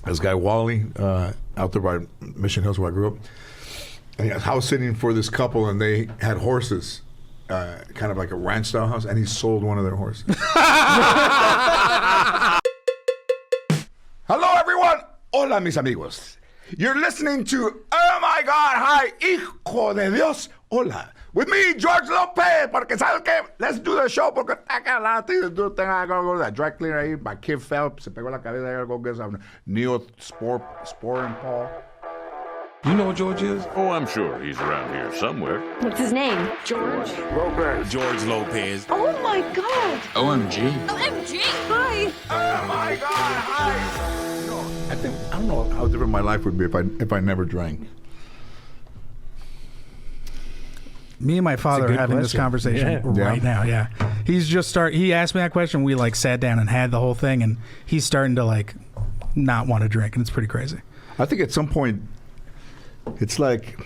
this guy Wally out there by Mission Hills where I grew up. And he was house sitting for this couple, and they had horses, kind of like a ranch style house, and he sold one of their horses. Hello, everyone. Hola, mis amigos. You're listening to Oh My God, Hi, Hijo de Dios. Hola. With me, George Lopez, porque ¿sabes qué? Let's do the show, porque I got a lot of things to do. I gotta go to that dry cleaner ahí. My kid fell, se pegó la cabeza. I gotta go get some Neosporin Paul. You know what George is? Oh, I'm sure he's around here somewhere. What's his name? George. Lopez. George Lopez. Oh my God. OMG. OMG. Hi. Oh my God! Hi. I don't know how different my life would be if I never drank. Me and my father are having this conversation right now. Yeah, he's just He asked me that question. We like sat down and had the whole thing, and he's starting to like not want to drink, and it's pretty crazy. I think at some point, it's like,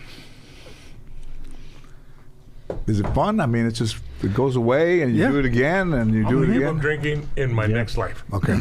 is it fun? I mean, it's just it goes away, and you do it again, and you do it again. I'm drinking in my next life. Okay.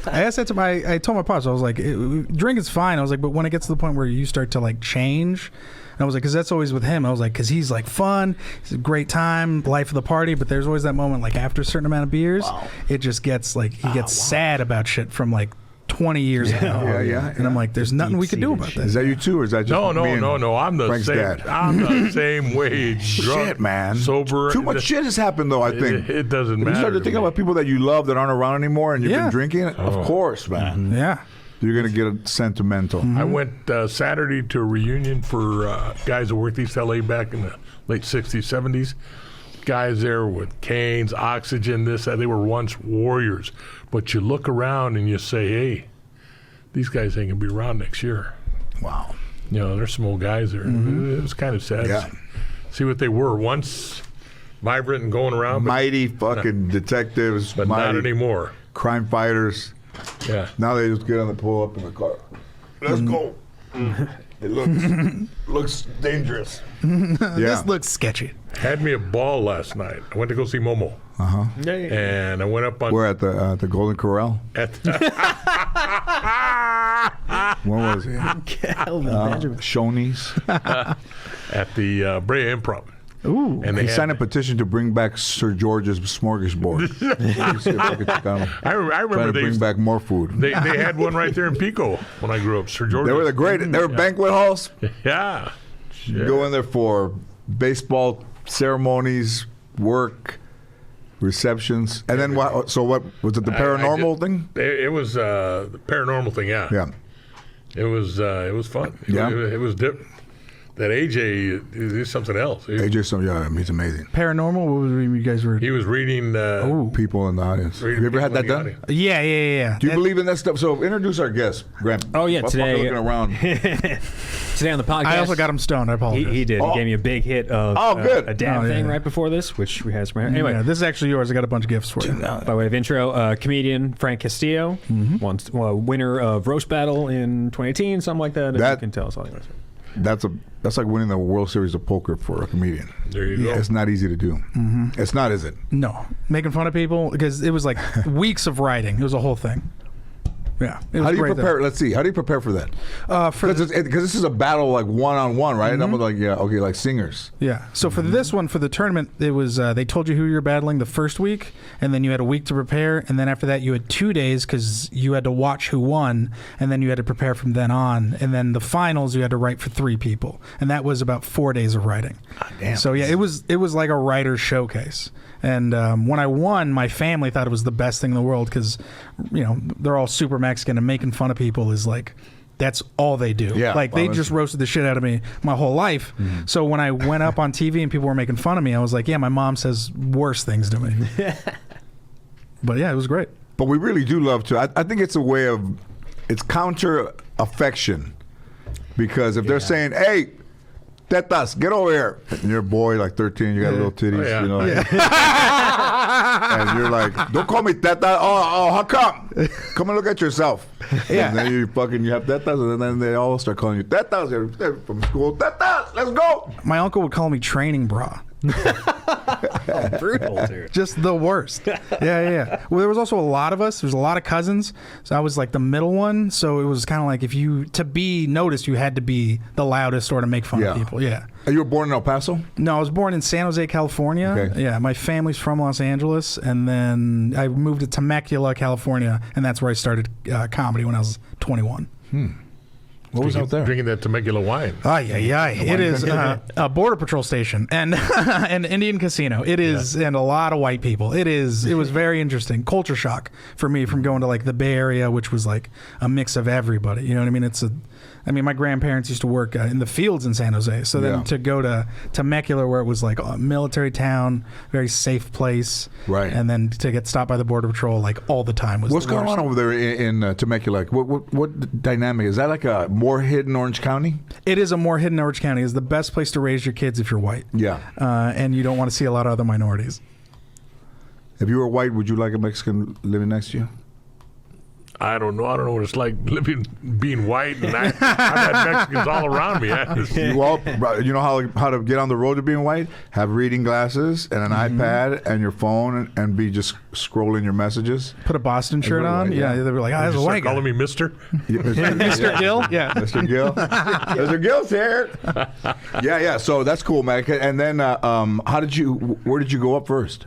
I asked that to I told my pops, I was like, drinking's fine. I was like, but when it gets to the point where you start to like change, and I was like, because that's always with him. I was like, because he's like fun, it's a great time, life of the party, but there's always that moment like after a certain amount of beers, it just gets like, he gets sad about shit from like 20 years ago. Yeah. And I'm like, there's nothing we can do about that. Is that you too, or is that just No. me and I'm the Frank's same. dad? I'm the same way. Drunk, Shit, man. sober. Too much shit has happened, though. I think It doesn't when matter. you start to think about people that you love that aren't around anymore, and you've been drinking. Oh. Of course, man. Yeah. You're gonna get sentimental. I went Saturday to a reunion for guys that worked East LA back in the late 60s, 70s. Guys there with canes, oxygen, this, that. They were once warriors. But you look around and you say, hey, these guys ain't going to be around next year. Wow. You know, there's some old guys there. It was kind of sad. Yeah. See what they were once, vibrant and going around. Mighty fucking detectives. But mighty not anymore. crime fighters. Yeah. Now they just get on the pull up in the car. Let's go. It looks dangerous. This looks sketchy. Had me a ball last night. I went to go see Momo. And I went up on... We're at the Golden Corral. At Where was he? Shoney's. at the Brea Improv. Ooh. And He signed a petition to bring back Sir George's smorgasbord. I remember Trying to they bring back more food. They had one right there in Pico when I grew up. Sir George. They were they were banquet halls. Yeah. You go in there for baseball ceremonies, work, receptions, and then what? So what was it? The paranormal thing? It was the paranormal thing. Yeah. Yeah. It was fun. Yeah. It was different. That AJ is something else. AJ, he's amazing. Paranormal? What was it you guys were? He was reading. People in the audience. Have you ever had that done? Yeah. Do you believe in that stuff? So introduce our guest, Graham. Oh, yeah, today- Looking around. Today on the podcast, I also got him stoned. I apologize. He did. Oh. He gave me a big hit of good. a dab thing yeah. right before this, which we had some. Anyway, Yeah, this is actually yours. I got a bunch of gifts for you. by way of intro, comedian Frank Castillo, once winner of Roast Battle in 2018, something like that. If you can tell us all. That's like winning the World Series of poker for a comedian. There you go. It's not easy to do. It's not, is it? No. Making fun of people, because it was like weeks of writing. It was a whole thing. Yeah. It was How do you great, prepare? though. Let's see. How do you prepare for that? For Because this is a battle like one-on-one, right? And I'm like, like singers. Yeah. So for this one, for the tournament, it was they told you who you were battling the first week, and then you had a week to prepare, and then after that you had 2 days because you had to watch who won, and then you had to prepare from then on, and then the finals you had to write for 3 people, and that was about 4 days of writing. Damn. So yeah, it was like a writer's showcase. And when I won, my family thought it was the best thing in the world because, they're all super Mexican, and making fun of people is like, that's all they do. Yeah, like they just roasted the shit out of me my whole life. So when I went up on TV and people were making fun of me, I was like, yeah, my mom says worse things to me. But yeah, it was great. But we really do love to. I think it's a way of, it's counter affection. Because if they're saying, hey, tetas, get over here. And you're a boy, like 13, you got little titties, and you're like, don't call me teta. Oh, how come? Come and look at yourself. And then you have tetas, and then they all start calling you tetas. They're from school, tetas, let's go. My uncle would call me training bra. Brutal, dude. Just the worst. Yeah. Well, there was also a lot of us. There was a lot of cousins. So I was like the middle one. So it was kind of like to be noticed, you had to be the loudest or to make fun of people. Yeah. And you were born in El Paso? No, I was born in San Jose, California. Okay. Yeah, my family's from Los Angeles, and then I moved to Temecula, California, and that's where I started comedy when I was 21. What was out there? Drinking that Temecula wine. It is a border patrol station and an Indian casino. It is, and a lot of white people. It was very interesting. Culture shock for me from going to like the Bay Area, which was like a mix of everybody. You know what I mean? My grandparents used to work in the fields in San Jose. So then to go to Temecula, where it was like a military town, very safe place. Right. And then to get stopped by the border patrol like all the time was What's the going worst. on over there in Temecula? Like, what dynamic? Is that like a more hidden Orange County? It is a more hidden Orange County. It's the best place to raise your kids if you're white. Yeah. And you don't want to see a lot of other minorities. If you were white, would you like a Mexican living next to you? I don't know. I don't know what it's like being white, and I've had Mexicans all around me. You know how to get on the road to being white? Have reading glasses and an iPad and your phone and be just scrolling your messages. Put a Boston shirt on. Yeah, they were like, "Ah, that's a white guy." Calling me Mister. Mr. Gill. Yeah, Mr. Gill. Mr. Gill's here. Yeah. So that's cool, man. And then, where did you go up first?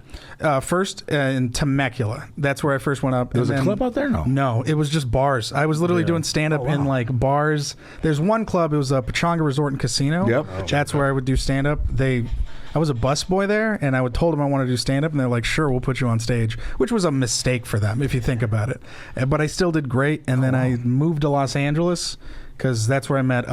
First in Temecula. That's where I first went up. There was a club out there? No, it was just bars. I was literally doing stand-up in like bars. There's one club. It was a Pechanga Resort and Casino. Yep. That's where I would do stand-up. I was a busboy there, and I would told them I wanted to do stand-up, and they're like, "Sure, we'll put you on stage," which was a mistake for them if you think about it. But I still did great, and then I moved to Los Angeles because that's where I met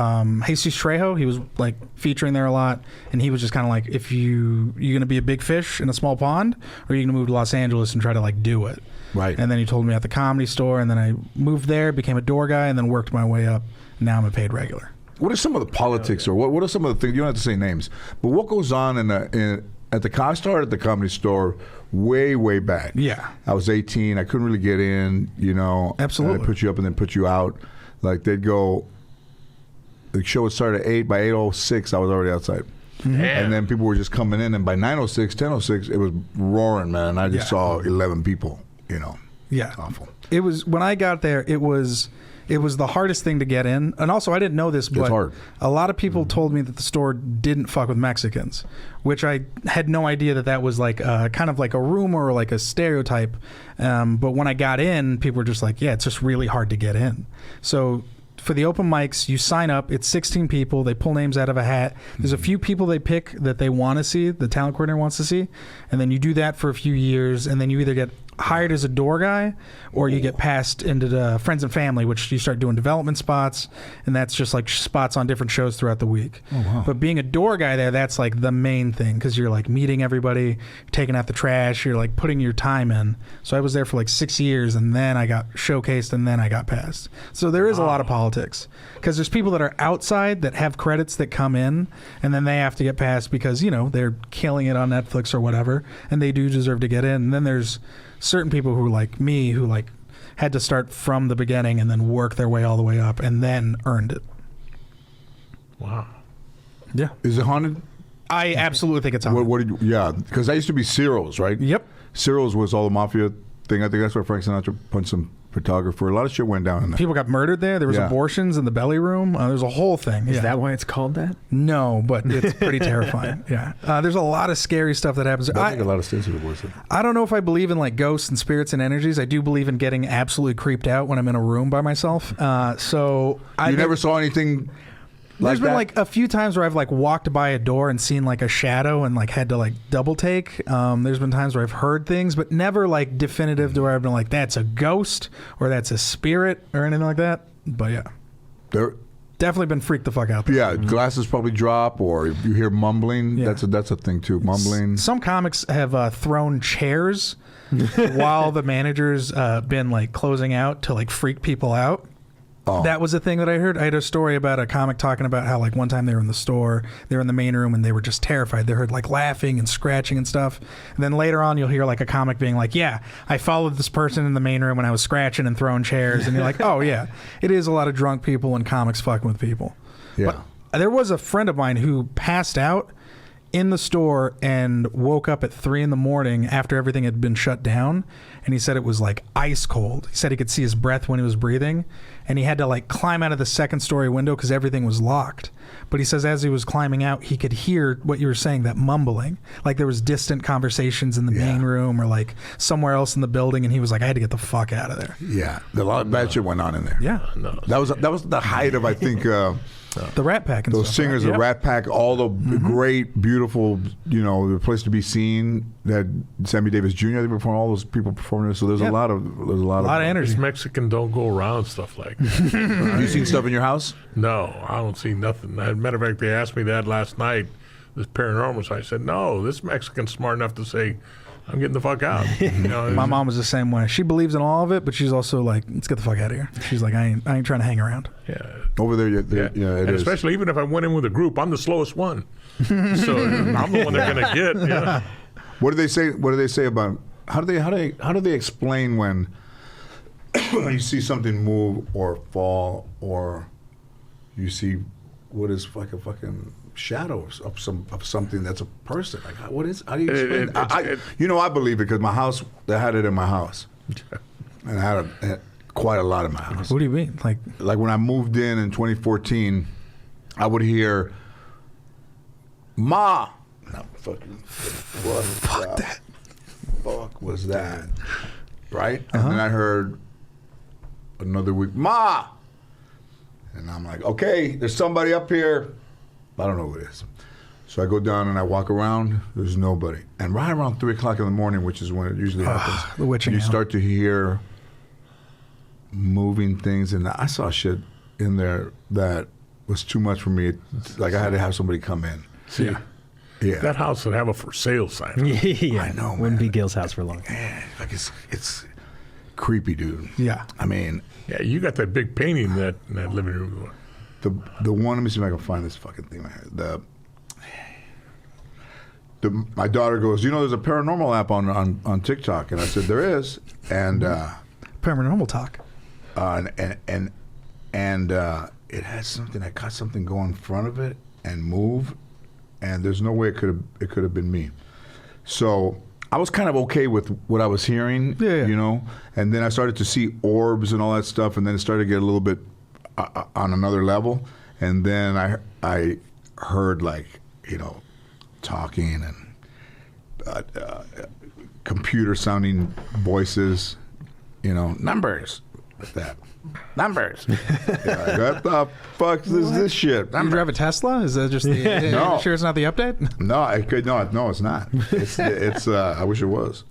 Jesus Trejo. He was like featuring there a lot, and he was just kind of like, "If you're gonna be a big fish in a small pond, or are you gonna move to Los Angeles and try to like do it?" Right. And then he told me at the Comedy Store, and then I moved there, became a door guy, and then worked my way up. Now I'm a paid regular. What are some of the politics, or what are some of the things? You don't have to say names, but what goes on at the Costa at the Comedy Store way back? Yeah. I was 18. I couldn't really get in. Absolutely. They put you up and then put you out. Like they'd go. The show would start at 8. By 8:06, I was already outside. Mm-hmm. And then people were just coming in, and by 9:06, 10:06, it was roaring, man. I just saw 11 people. Yeah. Awful. It was when I got there. It was the hardest thing to get in, and also I didn't know this, but hard. A lot of people told me that the store didn't fuck with Mexicans, which I had no idea that was like kind of like a rumor or like a stereotype. But when I got in, people were just like, "Yeah, it's just really hard to get in." So for the open mics, you sign up. It's 16 people. They pull names out of a hat. There's a few people they pick that they want to see, the talent coordinator wants to see, and then you do that for a few years, and then you either get hired as a door guy or you get passed into the friends and family, which you start doing development spots, and that's just like spots on different shows throughout the week. But being a door guy there, that's like the main thing, because you're like meeting everybody, taking out the trash, you're like putting your time in. So I was there for like 6 years, and then I got showcased, and then I got passed. So there is a lot of politics, because there's people that are outside that have credits that come in, and then they have to get passed because they're killing it on Netflix or whatever, and they do deserve to get in. And then there's certain people who like me who like had to start from the beginning and then work their way all the way up and then earned it. Wow. Yeah. Is it haunted? I absolutely think it's haunted. What did you? Yeah, because I used to be Ciro's, right? Yep. Ciro's was all the mafia thing. I think that's where Frank Sinatra punched some photographer. A lot of shit went down in there. People got murdered there. There was abortions in the belly room. There's a whole thing. Is that why it's called that? No, but it's pretty terrifying. Yeah. There's a lot of scary stuff that happens. I think a lot of states would worse. I don't know if I believe in like ghosts and spirits and energies. I do believe in getting absolutely creeped out when I'm in a room by myself. So you never saw anything. There's been like a few times where I've like walked by a door and seen like a shadow and like had to like double take. There's been times where I've heard things, but never like definitive to where I've been like, that's a ghost or that's a spirit or anything like that. But yeah, definitely been freaked the fuck out there. Yeah, glasses probably drop, or if you hear mumbling. Yeah. That's a thing too. Mumbling. Some comics have thrown chairs while the manager's been like closing out to like freak people out. Oh. That was a thing that I heard. I had a story about a comic talking about how like one time they were in the store, they were in the main room, and they were just terrified. They heard like laughing and scratching and stuff. And then later on, you'll hear like a comic being like, "Yeah, I followed this person in the main room when I was scratching and throwing chairs." And you're like, "Oh yeah, it is a lot of drunk people and comics fucking with people." Yeah. But there was a friend of mine who passed out in the store and woke up at 3 a.m. after everything had been shut down, and he said it was like ice cold. He said he could see his breath when he was breathing, and he had to like climb out of the second story window because everything was locked. But he says as he was climbing out, he could hear what you were saying, that mumbling, like there was distant conversations in the main room or like somewhere else in the building, and he was like, I had to get the fuck out of there. Yeah, a lot of bad shit went on in there. Yeah, that was the height of, I think, the Rat Pack and those stuff, singers, right? the Rat Pack, all the great, beautiful, the place to be seen. That Sammy Davis Jr. I think performed, all those people performing. So there's a lot of energy. This Mexican don't go around stuff like that. Have you seen stuff in your house? No, I don't see nothing. As a matter of fact, they asked me that last night, this paranormal. So I said, no, this Mexican's smart enough to say, I'm getting the fuck out. My mom was the same way. She believes in all of it, but she's also like, let's get the fuck out of here. She's like, I ain't trying to hang around. Yeah. Over there, it and is. especially even if I went in with a group, I'm the slowest one. So I'm the one they're gonna get. Yeah. What do they say? What do they say about how do they explain when you see something move or fall, or you see what is like a fucking shadow of something that's a person? Like, what is? How do you explain? I believe it because my house, they had it in my house, and I had quite a lot in my house. What do you mean? Like when I moved in 2014, I would hear, "Ma." No, fucking. What? Fuck that. Fuck was that? Right? And then I heard another week, "Ma," and I'm like, okay, there's somebody up here. I don't know who it is. So I go down and I walk around. There's nobody. And right around 3 o'clock in the morning, which is when it usually happens, the witching you hour. start to hear moving things. And I saw shit in there that was too much for me. Like I had to have somebody come in. See, that house would have a for sale sign. Yeah, I know, wouldn't man. be Gil's house for long. Man, like it's creepy, dude. Yeah. I mean, Yeah, you got that big painting in that living room. the one. Let me see if I can find this fucking thing right here. My daughter goes, there's a paranormal app on TikTok, and I said there is, and Paranormal Talk. and it has something that got something go in front of it and move, and there's no way it could have been me. So I was kind of okay with what I was hearing, and then I started to see orbs and all that stuff, and then it started to get a little bit on another level, and then I heard like talking and computer sounding voices, numbers like that. Numbers. What the fuck is this shit? You drive a Tesla? Is that just the? No. You sure it's not the update? No, it's not. It's I wish it was,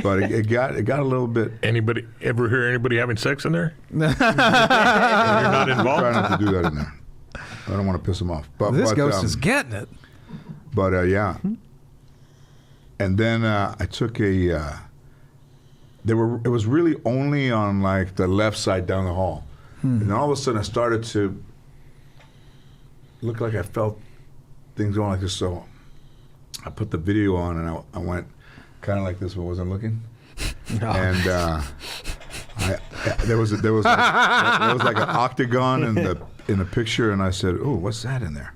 but it got a little bit. Anybody ever hear anybody having sex in there? You're not involved. Try not to do that in there. I don't want to piss them off. But This ghost is getting it. But yeah, and then I took a. It was really only on like the left side down the hall, and then all of a sudden I started to look like I felt things going like this. So I put the video on and I went kind of like this, but wasn't looking, and there was like an octagon in the picture, and I said, "Oh, what's that in there?"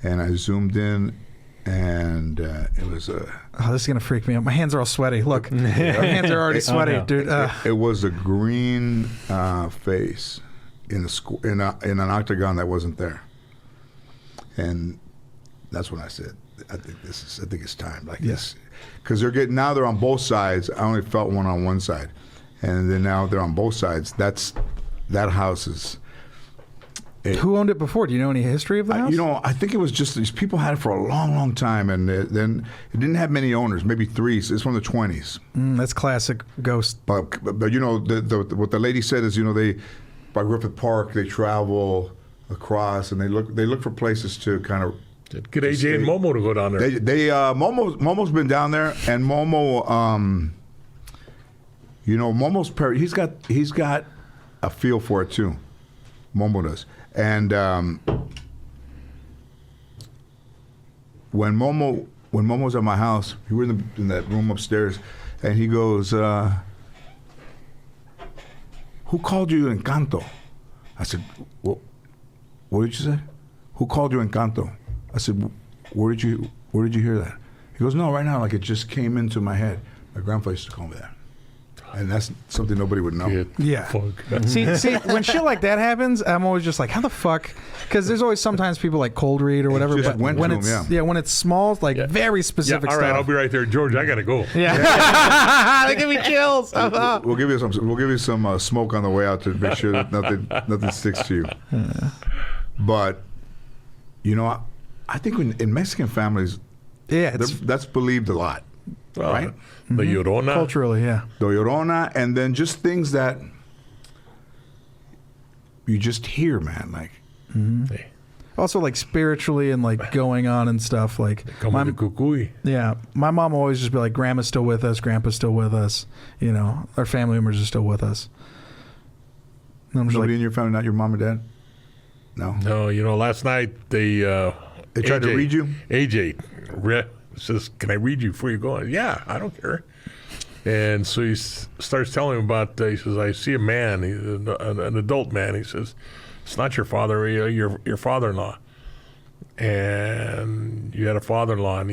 And I zoomed in. And it was Oh, this is gonna freak me out. My hands are all sweaty. Look, my hands are already sweaty, dude. It was a green face in an octagon that wasn't there, and that's when I said, I think it's time like this, because they're on both sides. I only felt one on one side, and then now they're on both sides. That house is. Who owned it before? Do you know any history of the house? I think it was just these people had it for a long, long time, and then it didn't have many owners, maybe 3. It's from the 20s. That's classic ghost. But what the lady said is, they by Griffith Park they travel across and they look for places to kind of get AJ and Momo to go down there. Momo's been down there, and Momo, Momo's he's got a feel for it too. Momo does. And when Momo's at my house, we were in that room upstairs, and he goes, "Who called you Encanto?" I said, "What did you say? Who called you Encanto?" I said, "Where did you where did you hear that? He goes, no, right now, like it just came into my head. My grandfather used to call me that. And that's something nobody would know. Yeah. See, when shit like that happens, I'm always just like, how the fuck? Because there's always sometimes people like cold read or whatever. just But went when to it's him, when it's small, like very specific all right, stuff. I'll be right there, George. I gotta go. Yeah. They give me chills. We'll give you some smoke on the way out to make sure that nothing sticks to you. But you know, I think in Mexican families, that's believed a lot, right? The Llorona. Culturally, yeah. The Llorona, and then just things that you just hear, man. Like, Hey, Also, like spiritually and like going on and stuff. Like, come on, Cucuy. yeah, my mom will always just be like, "Grandma's still with us. Grandpa's still with us. You know, our family members are still with us." And I'm just nobody like, in your family, not your mom or dad? No. No, you know, last night they tried to read you? AJ says, "Can I read you before you go?" Yeah, I don't care. And so he starts telling him about. He says, "I see a man, an adult man." He says, "It's not your father, your father-in-law." And you had a father-in-law,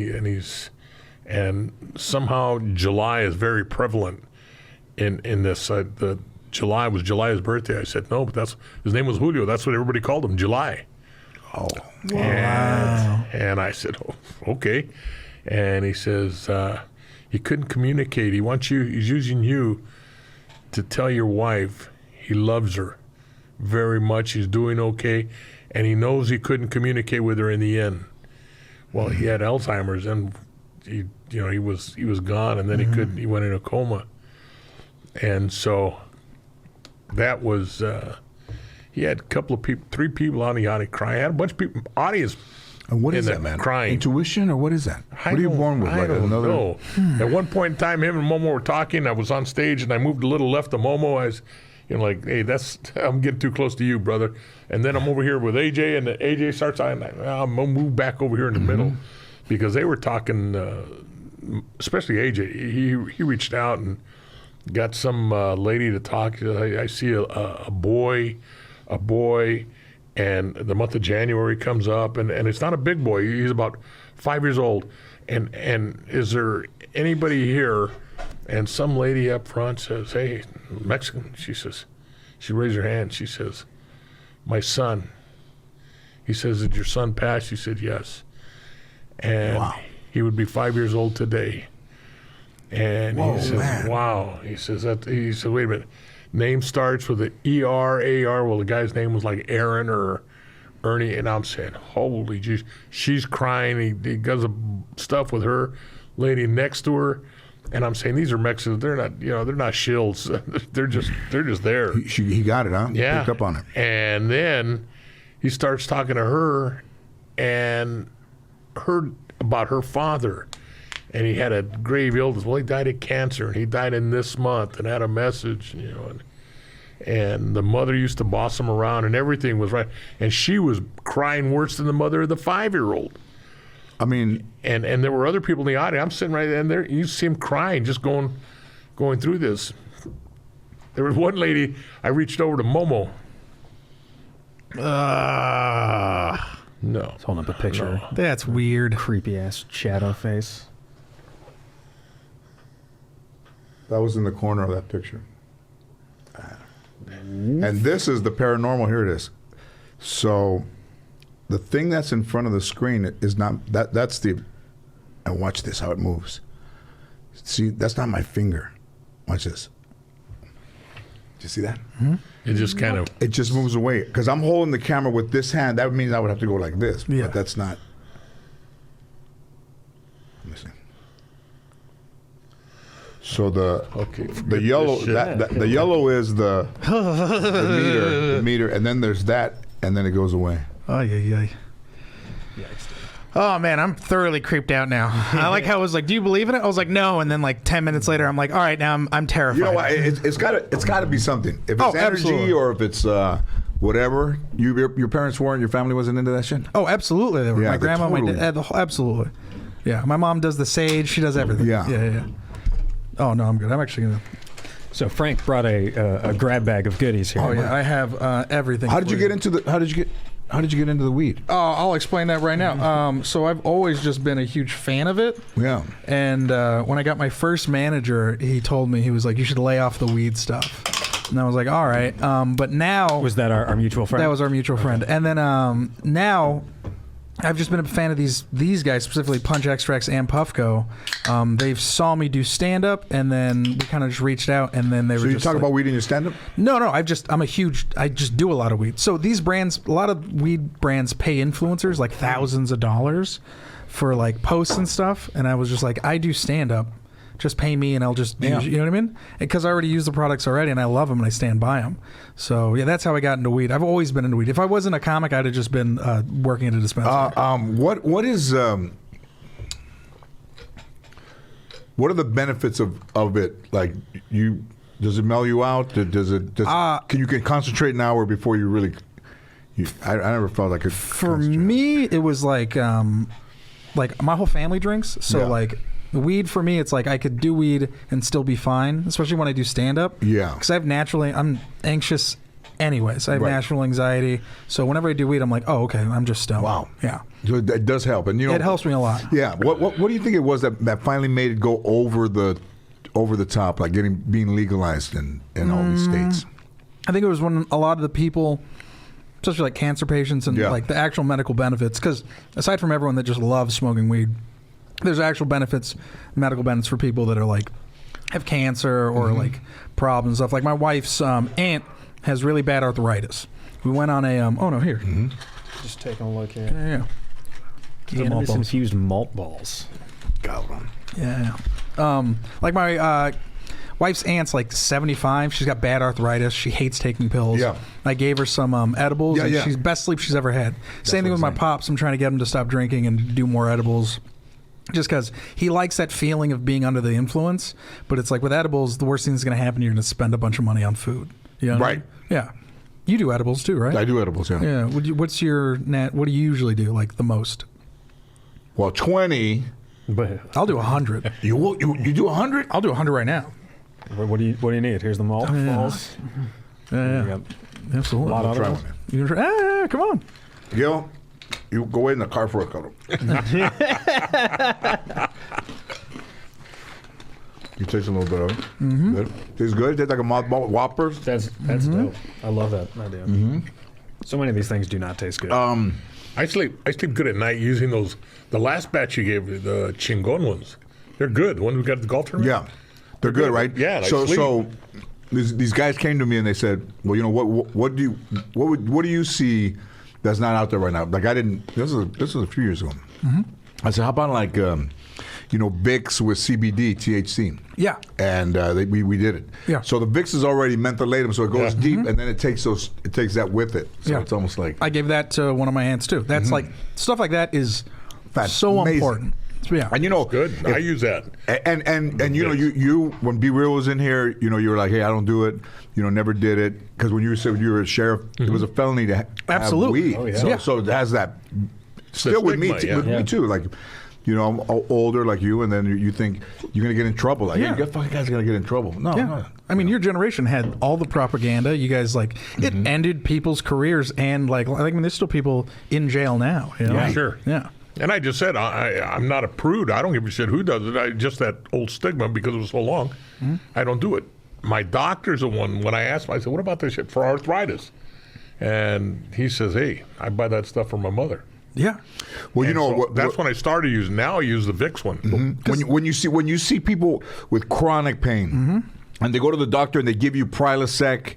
and somehow July is very prevalent in this. July was July's birthday. I said, no, but his name was Julio. That's what everybody called him, July. Oh. And I said, oh, okay. And he says, he couldn't communicate. He's using you to tell your wife he loves her very much. He's doing okay. And he knows he couldn't communicate with her in the end. Well, he had Alzheimer's, and he was gone, and then he went in a coma. And so that was, he had a couple of people, 3 people on the audience crying. I had a bunch of people, audience. And what is that, man? Crying. Intuition, or what is that? What are you born with? I don't know. At one point in time, him and Momo were talking. I was on stage, and I moved a little left of Momo. I was, like, hey, I'm getting too close to you, brother. And then I'm over here with AJ, and AJ starts talking. I'm going to move back over here in the middle, because they were talking, especially AJ. He reached out and got some lady to talk. I see a boy, and the month of January comes up, and it's not a big boy. He's about 5 years old. And is there anybody here? And some lady up front says, hey, Mexican. She raised her hand. She says, my son. He says, did your son pass? She said, yes. And he would be 5 years old today. And he says, man. Wow. He said, wait a minute. Name starts with an E-R-A-R. Well, the guy's name was like Aaron or Ernie. And I'm saying, holy jeez. She's crying. He does stuff with her lady next to her. And I'm saying, these are Mexicans. They're not, they're not shills. they're just there. He got it, huh? Yeah. Picked up on it. And then he starts talking to her and heard about her father. And he had a grave illness. Well, he died of cancer, and he died in this month, and had a message, and the mother used to boss him around, and everything was right. And she was crying worse than the mother of the 5-year-old. I mean, and there were other people in the audience. I'm sitting right there. You see him crying, just going through this. There was one lady. I reached over to Momo. No. Let's hold up a picture. No. that's weird. Creepy ass shadow face. that was in the corner of that picture. And this is the paranormal. Here it is. So the thing that's in front of the screen is not that's the, and watch this, how it moves. See, that's not my finger. Watch this. Do you see that? Mm-hmm. It just kind of. It just moves away. Because I'm holding the camera with this hand. That means I would have to go like this. Yeah. But that's not. Let me see. So the yellow the yellow is the meter, and then there's that, and then it goes away. Oh yeah. Oh man, I'm thoroughly creeped out now. I like how it was like, do you believe in it? I was like, no, and then like 10 minutes later, I'm like, all right, now I'm terrified. You know what? It's got to be something. If it's energy absolutely. or if it's whatever. Your parents weren't. Your family wasn't into that shit. Oh, absolutely. They were. Yeah, My grandma, totally. my dad, absolutely. Yeah, my mom does the sage. She does everything. Yeah. Oh no, I'm good. I'm actually gonna. So Frank brought a grab bag of goodies here. Oh yeah, I have everything. How did you get into the? How did you get? How did you get into the weed? I'll explain that right now. So I've always just been a huge fan of it. Yeah. And when I got my first manager, he told me, he was like, you should lay off the weed stuff. And I was like, all right. But now... Was that our mutual friend? That was our mutual friend. And then now... I've just been a fan of these guys, specifically Punch Extracts and Puffco. They saw me do stand-up, and then we kind of just reached out, and then they were So you just talk like, about weed in your stand-up? No, I just do a lot of weed. So these brands, a lot of weed brands pay influencers like thousands of dollars for like posts and stuff, and I was just like, I do stand-up. Just pay me and I'll just use, you know what I mean? Because I already use the products already and I love them and I stand by them. So yeah, that's how I got into weed. I've always been into weed. If I wasn't a comic, I'd have just been working at a dispensary. What are the benefits of it? Like does it mellow you out? Can you concentrate now or before you really? I never felt I could. For me, it was like my whole family drinks. So like. Weed for me, it's like I could do weed and still be fine, especially when I do stand up. Yeah. Because I'm anxious anyways. I have natural anxiety. So whenever I do weed, I'm like, oh, okay, I'm just stoned. Wow. Yeah. So it does help. And it helps me a lot. Yeah. What do you think it was that finally made it go over the top, like being legalized in all these states? I think it was when a lot of the people, especially like cancer patients and like the actual medical benefits, because aside from everyone that just loves smoking weed, there's actual medical benefits for people that are like have cancer or like problems stuff. Like my wife's aunt has really bad arthritis. We went on a Just taking a look here. Yeah. Cannabis infused malt balls. Got one. Yeah. Like my wife's aunt's like 75. She's got bad arthritis. She hates taking pills. Yeah. I gave her some edibles. Yeah, and yeah. She's best sleep she's ever had. Same thing with my pops. I'm trying to get him to stop drinking and do more edibles. Just because he likes that feeling of being under the influence, but it's like with edibles, the worst thing that's going to happen, you're going to spend a bunch of money on food. You know what I mean? Yeah. You do edibles too, right? I do edibles, yeah. Yeah. What do you usually do, like the most? Well, 20. But I'll do 100. You do 100? I'll do 100 right now. what do you need? Here's the malt balls. Yeah. Absolutely. A lot of Try edibles. one. You can try, come on. Gil, you go in the car for a couple. You taste a little bit of it. Mm-hmm. Good. Tastes good. Tastes like a mothball Whoppers. That's dope. I love that idea. Mm-hmm. So many of these things do not taste good. I sleep good at night using those. The last batch you gave me, the Chingon ones, they're good. The ones we got at the golf tournament. Yeah, they're good, right? Yeah. Like So these guys came to me and they said, "Well, you know what do you see that's not out there right now?" Like I didn't. This was a few years ago. Mm-hmm. I said, "How about like Vicks with CBD, THC?" Yeah. And we did it. Yeah. So the Vicks is already mentholated, so it goes deep, and then it takes that with it. So it's almost like I gave that to one of my aunts too. That's like stuff like that is so amazing. Important. Yeah. And good. I use that. And you when Be Real was in here, you were like, hey, I don't do it. Never did it because when you said you were a sheriff, it was a felony to have weed. Oh, yeah. So it has that. Still with me, me too. Like, I'm older like you, and then you think you're gonna get in trouble. Like, you fucking guys are gonna get in trouble. No. I mean, your generation had all the propaganda. You guys it ended people's careers, and there's still people in jail now. Yeah, sure. Yeah. And I just said, I'm not a prude. I don't give a shit who does it. Just that old stigma because it was so long. I don't do it. My doctor's the one, when I asked him, I said, what about this shit for arthritis? And he says, hey, I buy that stuff for my mother. Yeah. Well, that's when I started using. Now I use the Vicks one. Mm-hmm. When you see people with chronic pain, and they go to the doctor and they give you Prilosec,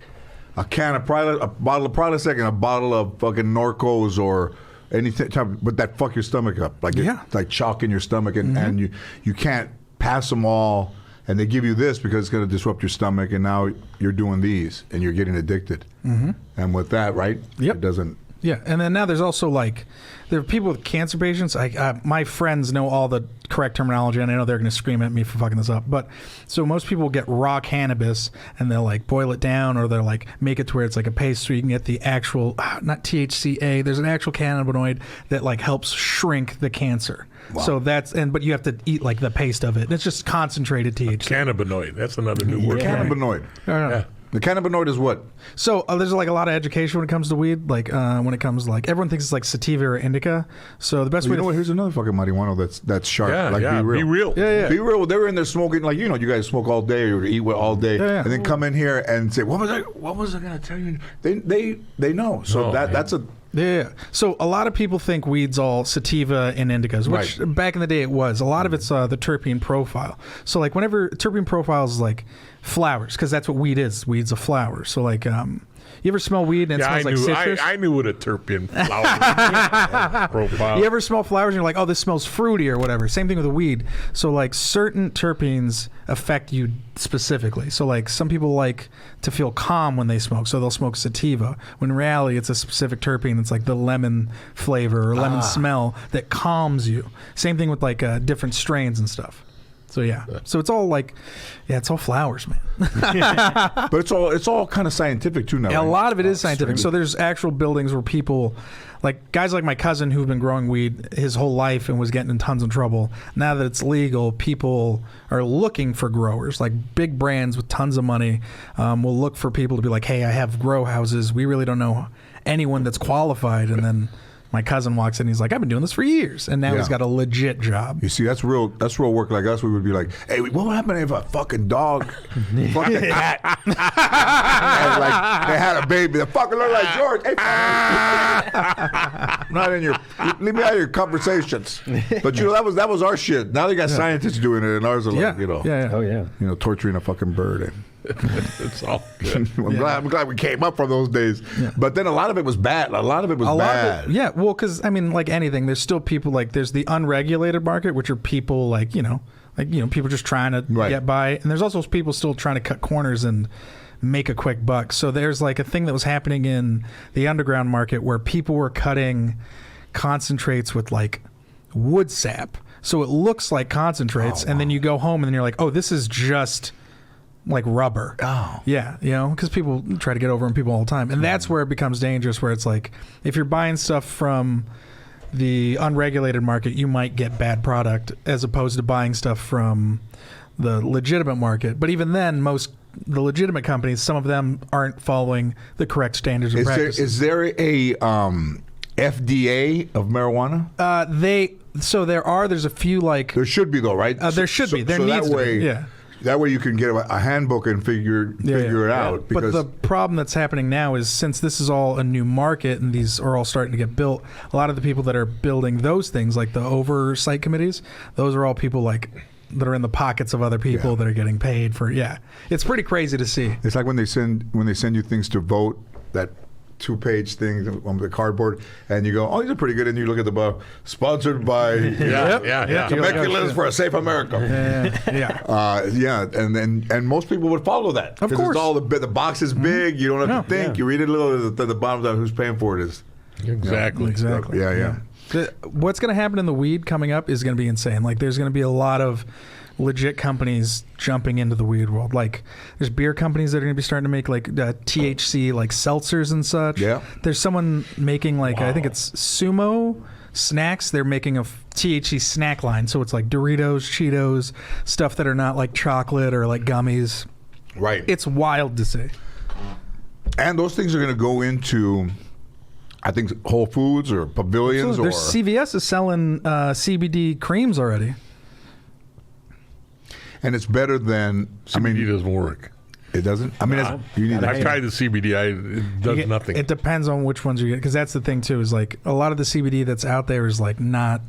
a bottle of Prilosec and a bottle of fucking Norcos or anything, but that fuck your stomach up, it's like chalk in your stomach, and you can't pass them all, and they give you this because it's going to disrupt your stomach, and now you're doing these and you're getting addicted. And with that, right? Yep. It doesn't. Yeah, and then now there's also there are people with cancer patients. My friends know all the correct terminology, and I know they're going to scream at me for fucking this up. But so most people get raw cannabis, and they'll boil it down, or they'll make it to where it's like a paste, so you can get the actual not THCA. There's an actual cannabinoid that helps shrink the cancer. Wow. So but you have to eat the paste of it. It's just concentrated THC. Cannabinoid. That's another new word. Cannabinoid. Yeah. The cannabinoid is what? So there's like a lot of education when it comes to weed. Like when it comes to like everyone thinks it's like sativa or indica. So the best way. You know what? Here's another fucking marijuana that's sharp. Yeah, like yeah. Be real. Yeah. Be real. They were in there smoking, like, you know, you guys smoke all day or eat all day, and then come in here and say, what was I gonna tell you? They know. So that's a. Yeah. So a lot of people think weed's all sativa and indicas, which back in the day it was. A lot of it's the terpene profile. So like whenever terpene profile is like flowers, because that's what weed is. Weed's a flower. So like, you ever smell weed and it smells like citrus? I knew what a terpene flower profile. You ever smell flowers and you're like, oh, this smells fruity or whatever. Same thing with a weed. So like certain terpenes affect you specifically. So like some people like to feel calm when they smoke, so they'll smoke sativa. When in reality it's a specific terpene. It's like the lemon flavor or lemon smell that calms you. Same thing with like different strains and stuff. So yeah, so it's all like, it's all flowers, man. But it's all kind of scientific too now. A right? lot of it is scientific. So there's actual buildings where people, like guys like my cousin who've been growing weed his whole life and was getting in tons of trouble. Now that it's legal, people are looking for growers. Like big brands with tons of money will look for people to be like, hey, I have grow houses. We really don't know anyone that's qualified, and then my cousin walks in and he's like, I've been doing this for years. And now he's got a legit job. You see, that's real work. Like us, we would be like, hey, what would happen if a fucking dog fucking cat and like they had a baby? The fucking look like George. Hey, not in your, leave me out of your conversations. But you know, that was our shit. Now they got scientists doing it, and ours are like, you know, Oh yeah. you know, torturing a fucking bird. And It's all good. I'm glad we came up from those days. But then a lot of it was bad. A lot of it was bad. Well, because I mean, like anything, there's still people like there's the unregulated market, which are people like people just trying to get by, and there's also people still trying to cut corners and make a quick buck. So there's like a thing that was happening in the underground market where people were cutting concentrates with like wood sap, so it looks like concentrates, and then you go home and then you're like, oh, this is just like rubber. Oh. Yeah, you know, because people try to get over on people all the time. And that's where it becomes dangerous, where it's like, if you're buying stuff from the unregulated market, you might get bad product, as opposed to buying stuff from the legitimate market. But even then, the legitimate companies, some of them aren't following the correct standards and practices. Is there a FDA of marijuana? There's a few, like... There should be, though, right? There should be. There needs to be, yeah. That way you can get a handbook and figure it out. But the problem that's happening now is, since this is all a new market and these are all starting to get built, a lot of the people that are building those things, like the oversight committees, those are all people like that are in the pockets of other people that are getting paid for. It's pretty crazy to see. It's like when they send you things to vote, that 2-page thing on the cardboard, and you go, oh, these are pretty good, and you look at the bottom, sponsored by Temecula's for a Safe America. And most people would follow that. Of course. It's all the box is big, you don't have to think, you read it a little at the bottom of who's paying for it is. Exactly. Yeah. What's going to happen in the weed coming up is going to be insane. Like, there's going to be a lot of legit companies jumping into the weed world. Like, there's beer companies that are going to be starting to make like THC like seltzers and such. Yeah. There's someone making like, I think it's Sumo Snacks. They're making a THC snack line. So it's like Doritos, Cheetos, stuff that are not like chocolate or like gummies. Right. It's wild to see. And those things are going to go into, I think, Whole Foods or Pavilions. There's CVS is selling CBD creams already. And it's better than... CBD doesn't work. It doesn't? I mean, you need... I've tried the CBD. It does nothing. It depends on which ones you get, because that's the thing, too, is like a lot of the CBD that's out there is like not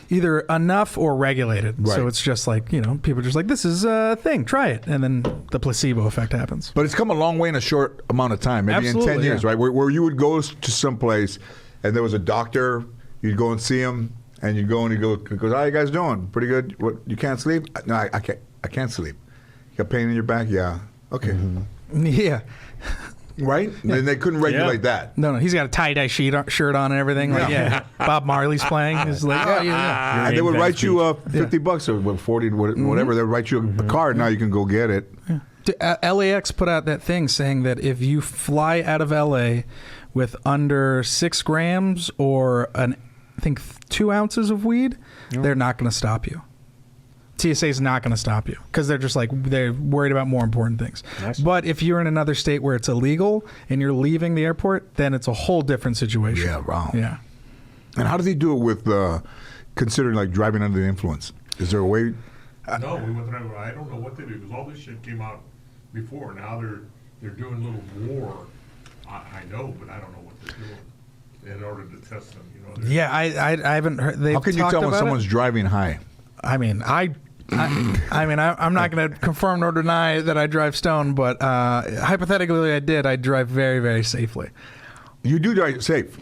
either enough or regulated. Right. So it's just like, you know, people are just like, this is a thing, try it. And then the placebo effect happens. But it's come a long way in a short amount of time, maybe Absolutely, in 10 years, right? Where you would go to some place and there was a doctor, you'd go and see him, and you'd go and he goes, how you guys doing? Pretty good. What, you can't sleep? No, I can't sleep. You got pain in your back? Yeah. Okay. Mm-hmm. Yeah. Right? Yeah. And they couldn't regulate that. No, he's got a tie-dye shirt on and everything. Like, Bob Marley's playing. He's like, And they would write you $50 or 40, whatever. They would write you a card. Now you can go get it. Yeah. LAX put out that thing saying that if you fly out of LA with under 6 grams or I think 2 ounces of weed, they're not going to stop you. TSA is not going to stop you because they're just like they're worried about more important things. Nice. But if you're in another state where it's illegal and you're leaving the airport, then it's a whole different situation. Yeah, wow. Yeah. And how does he do it with considering like driving under the influence? Is there a way? No, we went through. I don't know what they do because all this shit came out before. Now they're doing a little more. I know, but I don't know what they're doing in order to test them. You know. Yeah, I haven't heard. How can you tell when someone's driving high? I mean, I'm not going to confirm nor deny that I drive stoned, but hypothetically, I did. I drive very, very safely. You do drive safe.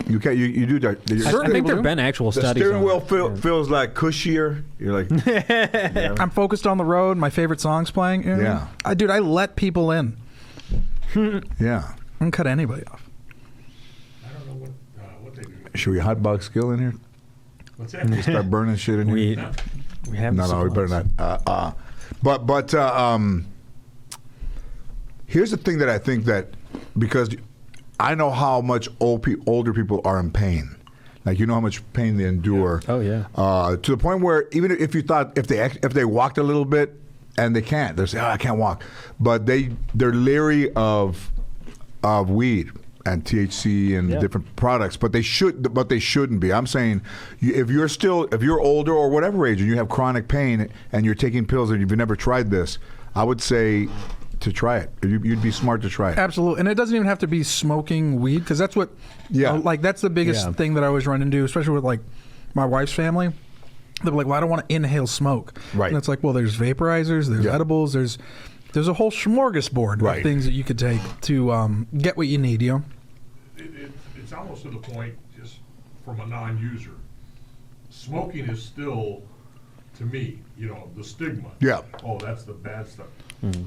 You can. You do drive. I think there have been actual The studies. steering wheel on it. feels like cushier. You're like, I'm focused on the road. My favorite song's playing. Yeah. I let people in. yeah. I don't cut anybody off. I don't know what they do. Should we hotbox Skill in here? What's that? Start burning shit in here. We have No, we better not. But here's the thing that I think that because I know how much older people are in pain. Like you know how much pain they endure. Oh yeah. To the point where even if you thought if they walked a little bit and they can't, they're saying, I can't walk, but they're leery of weed and THC and different products, but they shouldn't be. I'm saying if you're older or whatever age and you have chronic pain and you're taking pills and you've never tried this, I would say to try it. You'd be smart to try it. Absolutely, and it doesn't even have to be smoking weed because that's what, like that's the biggest thing that I always run into, especially with like my wife's family. They're like, well, I don't want to inhale smoke. Right. And it's like, well, there's vaporizers, there's edibles, there's a whole smorgasbord of things that you could take to get what you need. You know. It's almost to the point, just from a non-user, smoking is still, to me, the stigma. Yeah. Oh, that's the bad stuff.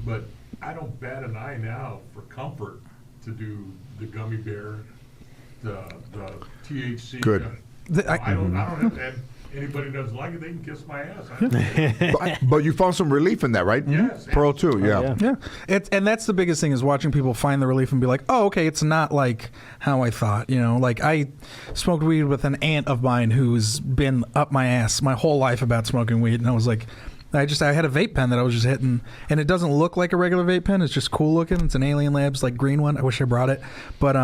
But I don't bat an eye now for comfort to do the gummy bear, the THC. Good. I don't have to. Anybody doesn't like it, they can kiss my ass. but you found some relief in that, right? Yes. Pearl too, yeah. Yeah, and that's the biggest thing is watching people find the relief and be like, oh, okay, it's not like how I thought. Like I smoked weed with an aunt of mine who's been up my ass my whole life about smoking weed, and I was like, I had a vape pen that I was just hitting, and it doesn't look like a regular vape pen. It's just cool looking. It's an Alien Labs like green one. I wish I brought it, but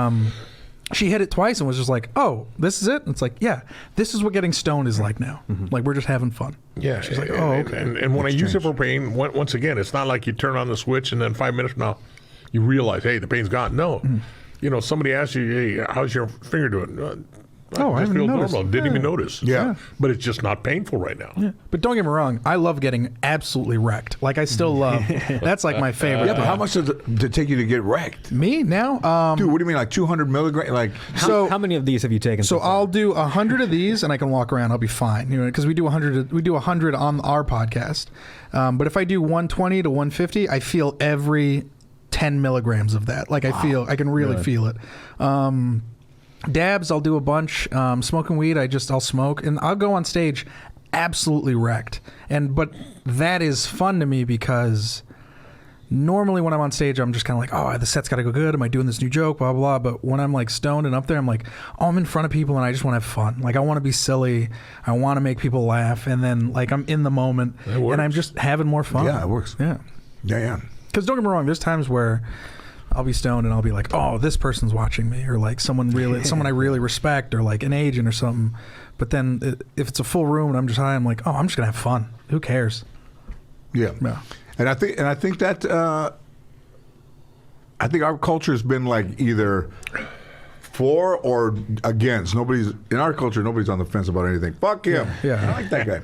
she hit it twice and was just like, oh, this is it? And it's like, yeah, this is what getting stoned is like now. Like, we're just having fun. Yeah. She's like, oh, okay. And when I use it for pain, once again, it's not like you turn on the switch and then 5 minutes from now, you realize, hey, the pain's gone. No. Somebody asks you, hey, how's your finger doing? I just haven't feels noticed. normal. Didn't even notice. Yeah. But it's just not painful right now. Yeah. But don't get me wrong, I love getting absolutely wrecked. Like, I still love, that's like my favorite. Yeah, but how much does it take you to get wrecked? Me now? Dude, what do you mean, like 200 milligrams? Like, How many of these have you taken? So so far? I'll do 100 of these and I can walk around. I'll be fine, because we do 100 on our podcast. But if I do 120 to 150, I feel every 10 milligrams of that. Like I can really feel it. Dabs, I'll do a bunch. Smoking weed, I'll smoke and I'll go on stage absolutely wrecked. But that is fun to me because normally when I'm on stage, I'm just kind of like, oh, the set's got to go good. Am I doing this new joke? Blah, blah, blah. But when I'm like stoned and up there, I'm like, oh, I'm in front of people and I just want to have fun. Like I want to be silly. I want to make people laugh. And then like I'm in the moment and I'm just having more fun. Yeah, it works. Yeah. Yeah. Because don't get me wrong, there's times where I'll be stoned and I'll be like, oh, this person's watching me, or like someone I really respect, or like an agent or something. But then if it's a full room and I'm just high, I'm like, oh, I'm just gonna have fun. Who cares? Yeah. And I think that I think our culture has been like either for or against. Nobody's on the fence about anything. Fuck him. Yeah. I like that guy.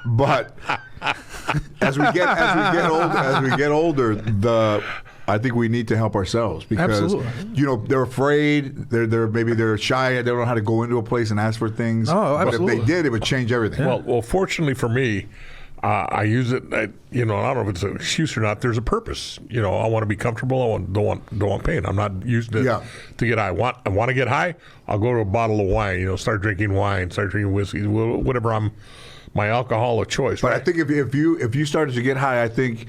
But as we get older, I think we need to help ourselves because they're afraid, they're shy, they don't know how to go into a place and ask for things. Oh, absolutely. But if they did, it would change everything. Yeah. Well, fortunately for me, I use it. I don't know if it's an excuse or not. There's a purpose. I want to be comfortable. I don't want pain. I'm not used to get high. I want to get high. I'll go to a bottle of wine. Start drinking wine. Start drinking whiskey. Whatever my alcohol of choice. But right? I think if you started to get high, I think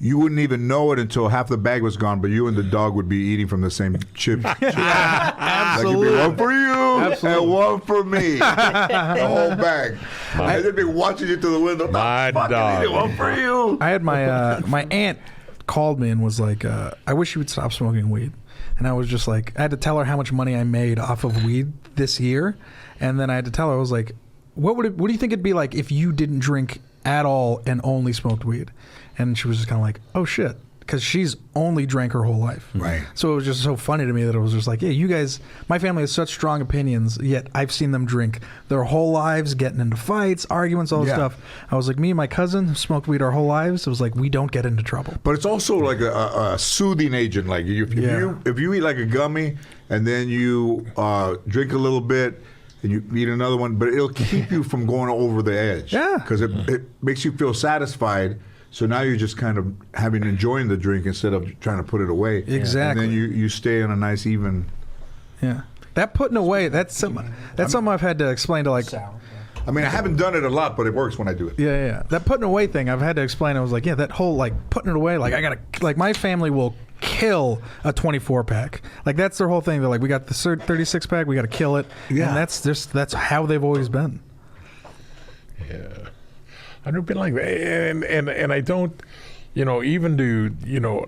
you wouldn't even know it until half the bag was gone, but you and the dog would be eating from the same chip. Absolutely. Like it'd be one for you and one for me. The whole bag. And they'd be watching you through the window. My dog. One for you. I had my aunt called me and was like, I wish you would stop smoking weed. And I was just like, I had to tell her how much money I made off of weed this year. And then I had to tell her, I was like, what do you think it'd be like if you didn't drink at all and only smoked weed? And she was just kind of like, oh shit, because she's only drank her whole life. Right. So it was just so funny to me that it was just like, yeah, you guys, my family has such strong opinions, yet I've seen them drink their whole lives, getting into fights, arguments, all this stuff. I was like, me and my cousin who smoked weed our whole lives. It was like, we don't get into trouble. But it's also like a soothing agent. Like if you eat like a gummy and then you drink a little bit and you eat another one, but it'll keep you from going over the edge. Yeah. Because it makes you feel satisfied. So now you're just kind of enjoying the drink instead of trying to put it away. Exactly. And then you stay on a nice even. Yeah. That putting away, that's something I've had to explain to like. I mean, I haven't done it a lot, but it works when I do it. Yeah. That putting away thing, I've had to explain. I was like, yeah, that whole like putting it away, like I gotta, like my family will kill a 24 pack. Like that's their whole thing. They're like, we got the 36 pack, we got to kill it. Yeah. And that's how they've always been. Yeah. I've never been like that, and I don't, even to,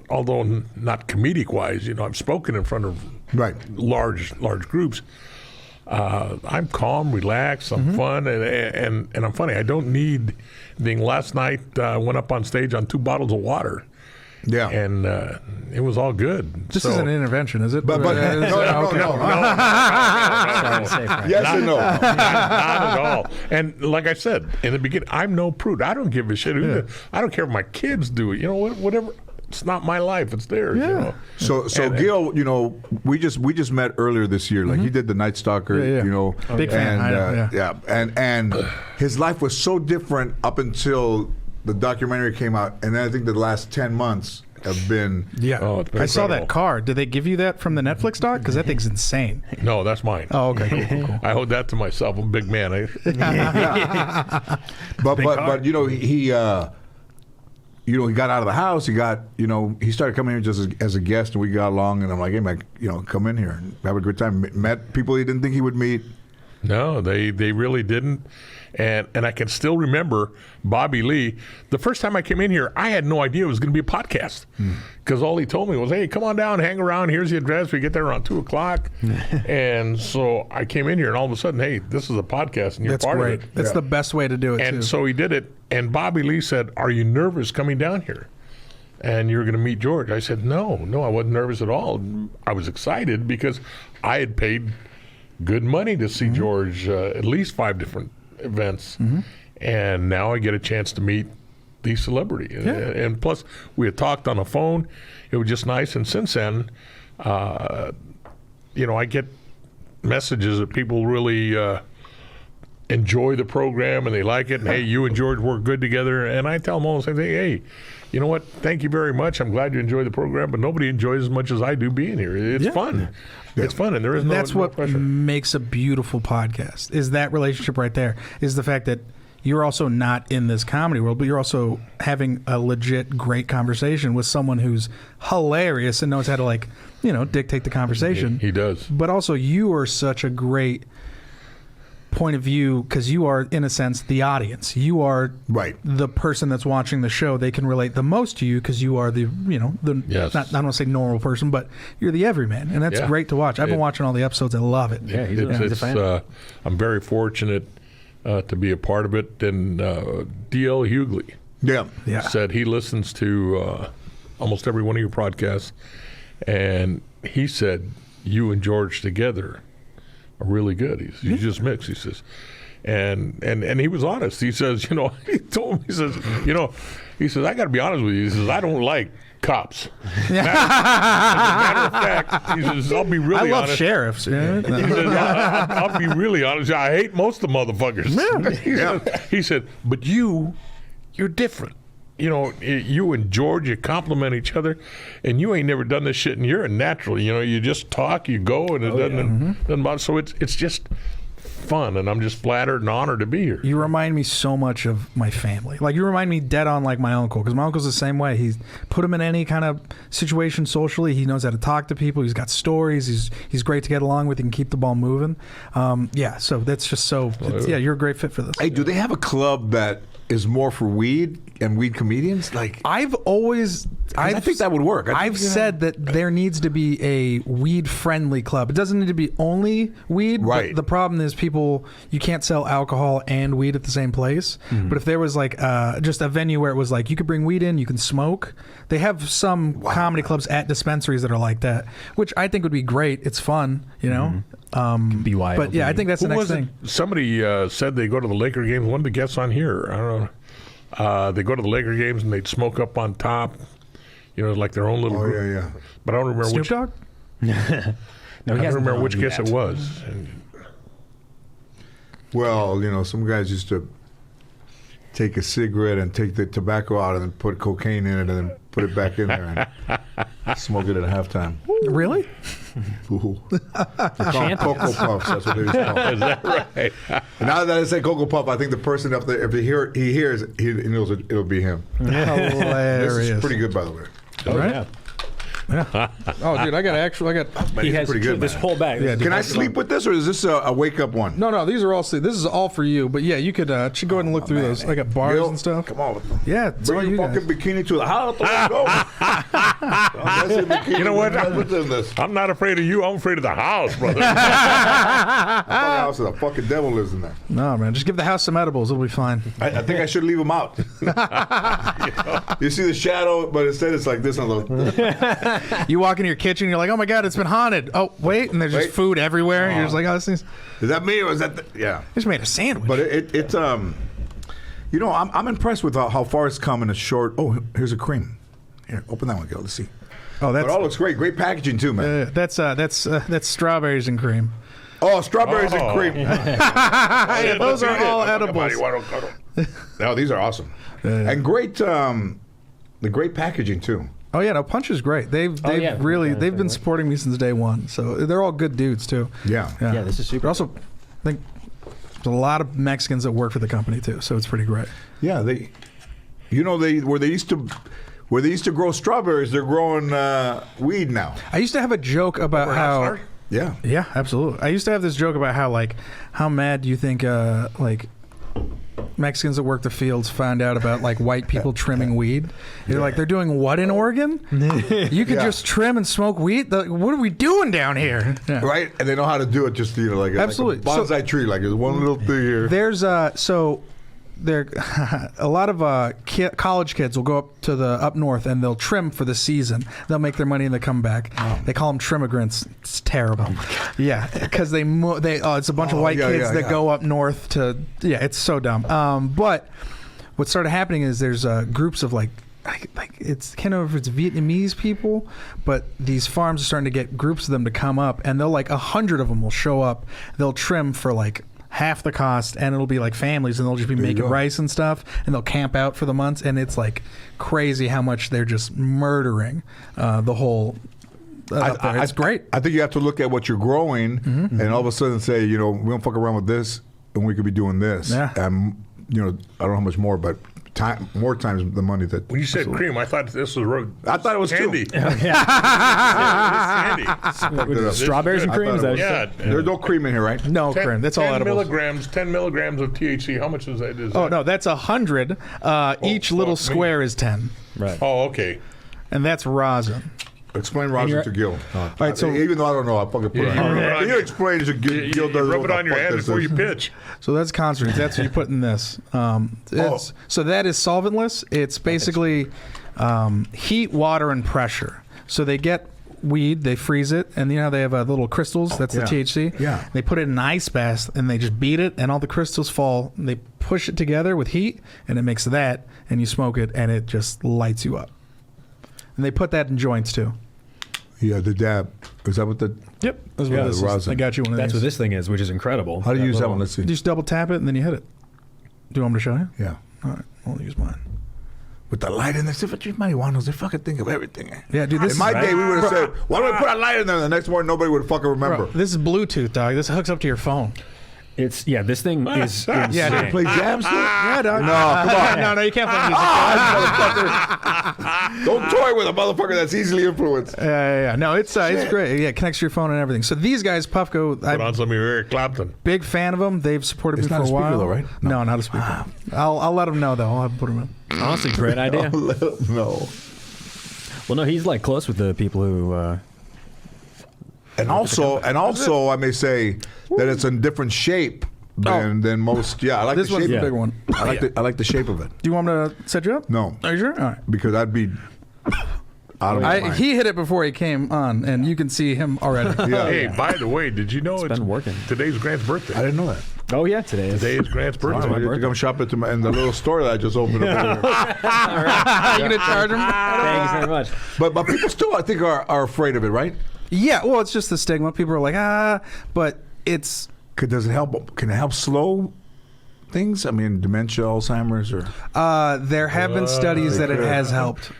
although not comedic wise, I've spoken in front of large groups. I'm calm, relaxed, I'm fun, and I'm funny. I don't need anything. Last night, I went up on stage on 2 bottles of water. Yeah, and it was all good. This isn't an intervention, is it? But no. Yes and no. Not at all. And like I said in the beginning, I'm no prude. I don't give a shit. Yeah. I don't care if my kids do it. Whatever. It's not my life. It's theirs. Yeah. So Gil, we just met earlier this year. Like he did the Night Stalker. Big fan. And his life was so different up until the documentary came out, and then I think the last 10 months have been. Yeah. Oh, it's been I saw that incredible. car. Did they give you that from the Netflix doc? Because that thing's insane. No, that's mine. Oh, okay. Cool. I hold that to myself. I'm a big man. But he got out of the house. He started coming here just as a guest, and we got along. And I'm like, hey man, come in here and have a good time. Met people he didn't think he would meet. No, they really didn't. And I can still remember Bobby Lee. The first time I came in here, I had no idea it was going to be a podcast. Because all he told me was, hey, come on down, hang around. Here's the address. We get there around 2 o'clock. And so I came in here, and all of a sudden, hey, this is a podcast, and you're That's part great. of it. That's the best way to do it, And too. so he did it. And Bobby Lee said, are you nervous coming down here? And you're going to meet George. I said, no, I wasn't nervous at all. I was excited because I had paid good money to see George at least 5 different events, and now I get a chance to meet the celebrity. And plus, we had talked on the phone. It was just nice. And since then, I get messages that people really enjoy the program and they like it. And hey, you and George work good together. And I tell them all the same thing. Hey, you know what? Thank you very much. I'm glad you enjoy the program, but nobody enjoys as much as I do being here. It's fun. It's fun, and there is That's no what pressure. makes a beautiful podcast, is that relationship right there, is the fact that you're also not in this comedy world, but you're also having a legit great conversation with someone who's hilarious and knows how to dictate the conversation. He does. But also you are such a great point of view because you are, in a sense, the audience. You are the person that's watching the show. They can relate the most to you because you are the Yes. not, I don't want to say normal person, but you're the everyman, and that's great to watch. I've been watching all the episodes. I love it. Yeah, he's a fan. I'm very fortunate to be a part of it. And D.L. Hughley said he listens to almost every one of your podcasts, and he said you and George together are really good. You just mix, he says. And he was honest. He says, he told me, he says, I got to be honest with you. He says, I don't like cops. As a matter of fact, he says, I'll be really honest. I love sheriffs. Yeah. He says, I'll be really honest. I hate most of the motherfuckers. He said, but you're different. You and George, you compliment each other, and you ain't never done this shit, and you're a natural. You just talk, you go, and it doesn't bother. So it's just fun, and I'm just flattered and honored to be here. You remind me so much of my family. Like, you remind me dead on like my uncle, because my uncle's the same way. He's put him in any kind of situation socially. He knows how to talk to people. He's got stories. He's great to get along with. He can keep the ball moving. So that's just so. You're a great fit for this. Hey, do they have a club that is more for weed and weed comedians? Like, I think that would work. I've said that there needs to be a weed-friendly club. It doesn't need to be only weed. Right. But the problem is you can't sell alcohol and weed at the same place. Mm-hmm. But if there was like just a venue where it was like you could bring weed in, you can smoke. They have some comedy clubs at dispensaries that are like that, which I think would be great. It's fun, you know. Be wild. But yeah, I think that's the next thing. Somebody said they go to the Laker games. One of the guests on here, I don't know. They go to the Laker games and they'd smoke up on top. You know, like their own little group. Yeah. But I don't remember Snoop which. Dogg? No, I don't remember which guest it was. Well, you know, some guys used to take a cigarette and take the tobacco out and then put cocaine in it and then put it back in there and smoke it at halftime. Really? Ooh. They're called Cocoa Puffs. That's what they used to call them. Is that right? Now that I say Cocoa Puff, I think the person up there, if he hears, he knows it'll be him. Hilarious. This is pretty good, by the way. Right? Yeah. Oh, dude, I got. He has pretty good, this man. whole bag. Yeah, Can I sleep with this, or is this a wake up one? No, these are all. This is all for you. But yeah, you could should go ahead and look through those. I got bars Gil, and stuff. Come on. Yeah, it's all Bring you your guys. fucking bikini to the house. Let's go. You know what? What's in this? I'm not afraid of you. I'm afraid of the house, brother. The house, the fucking devil lives in there. No, man, just give the house some edibles. It'll be fine. I think I should leave them out. You see the shadow, but instead it's like this on the. You walk in your kitchen, you're like, oh my god, it's been haunted. Oh wait, and there's just food everywhere. You're just like, oh, this thing's. Is that me or is that? Yeah. Just made a sandwich. But it's you know, I'm impressed with how far it's come in a short. Oh, here's a cream. Here, open that one, Gil. Let's see. Oh, But it all looks great. Great packaging too, man. That's strawberries and cream. Oh, strawberries and cream. Yeah, those are all edibles. No, these are awesome. And great, the great packaging too. Oh yeah, no, Punch is great. They've been supporting me since day one. So they're all good dudes too. Yeah. Yeah, this is super. But also, I think there's a lot of Mexicans that work for the company too. So it's pretty great. Yeah, where they used to grow strawberries, they're growing weed now. I used to have a joke about how. Yeah. Yeah, absolutely. I used to have this joke about how mad do you think Mexicans that work the fields find out about white people trimming weed? You're like, they're doing what in Oregon? You could just trim and smoke weed? What are we doing down here? Yeah. Right? And they know how to do it just, Absolutely. like a bonsai tree, like there's one little thing here. There's there a lot of college kids will go up to the up north and they'll trim for the season. They'll make their money and they come back. They call them trimmigrants. It's terrible. Yeah, because it's a bunch of white kids that go up north to. Yeah, it's so dumb. But what started happening is there's groups of it's kind of it's Vietnamese people, but these farms are starting to get groups of them to come up, and they'll 100 of them will show up. They'll trim for half the cost, and it'll be families, and they'll just be making rice and stuff, and they'll camp out for the months, and it's crazy how much they're just murdering the whole. It's great. I think you have to look at what you're growing, and all of a sudden say, we don't fuck around with this, and we could be doing this. Yeah. And I don't know how much more, but more times the money that. When you said cream, I thought this was I thought it was candy. Strawberries and cream? Yeah. There's no cream in here, right? No cream. That's all 10 edibles. 10 milligrams of THC. How much is that? No, that's 100. Each little square is 10. Right. Oh, okay. And that's rosin. Explain rosin to Gil. All right, so even though I don't know, I'll fucking put it on. Can you explain to Gil? Gil does rub it on your hand before you pitch. So that's concentrate. That's what you put in this. So that is solventless. It's basically heat, water, and pressure. So they get weed, they freeze it, and they have little crystals. That's the THC. Yeah. They put it in an ice bath, and they just beat it, and all the crystals fall. And they push it together with heat, and it makes that, and you smoke it, and it just lights you up. And they put that in joints too. Yeah, the dab. Is that what the? Yep. That's what this is. rosin. I got you one of That's what these. this thing is, which is incredible. How do you use that one? Let's see. You just double tap it and then you hit it. Do you want me to show you? Yeah. All right. I'll use mine. With the light in there, see, for marijuanos, they fucking think of everything. Yeah, dude. This In my is, day, we would have said, "Why don't we put a light in there?" The next morning, nobody would fucking remember. Bro, this is Bluetooth, dog. This hooks up to your phone. It's this thing is insane. Yeah, Play jams? Yeah, dog. No, come on. no, you can't play music. Don't toy with a motherfucker that's easily influenced. Yeah. No, it's great. Yeah, it connects to your phone and everything. So these guys, Puffco, Put on some of your Eric Clapton. big fan of them. They've supported It's me not for a a while. speaker though, right? No, not a speaker. I'll let them know though. I'll have to put them in. Honestly, great idea. No. Well, no, he's like close with the people who. And also, I may say that it's in different shape than most. Yeah, I like This the one's shape. the big one. I like the shape of it Do you want me to set you up? No. Are you sure? All right. because I'd be out of my mind. He hit it before he came on, and you can see him already. Yeah. Hey, by the way, did you know it's been working. Today's Grant's birthday. I didn't know that. Oh yeah, today is. Today is Grant's Wow, birthday. I get to come shop at in the little store that I just opened up. Over there. Are you gonna charge him? Thanks very much. But people still, I think, are afraid of it, right? Yeah. Well, it's just the stigma. People are like, but it's. Does it help? Can it help slow things? I mean, dementia, Alzheimer's, or There have been studies that it has helped.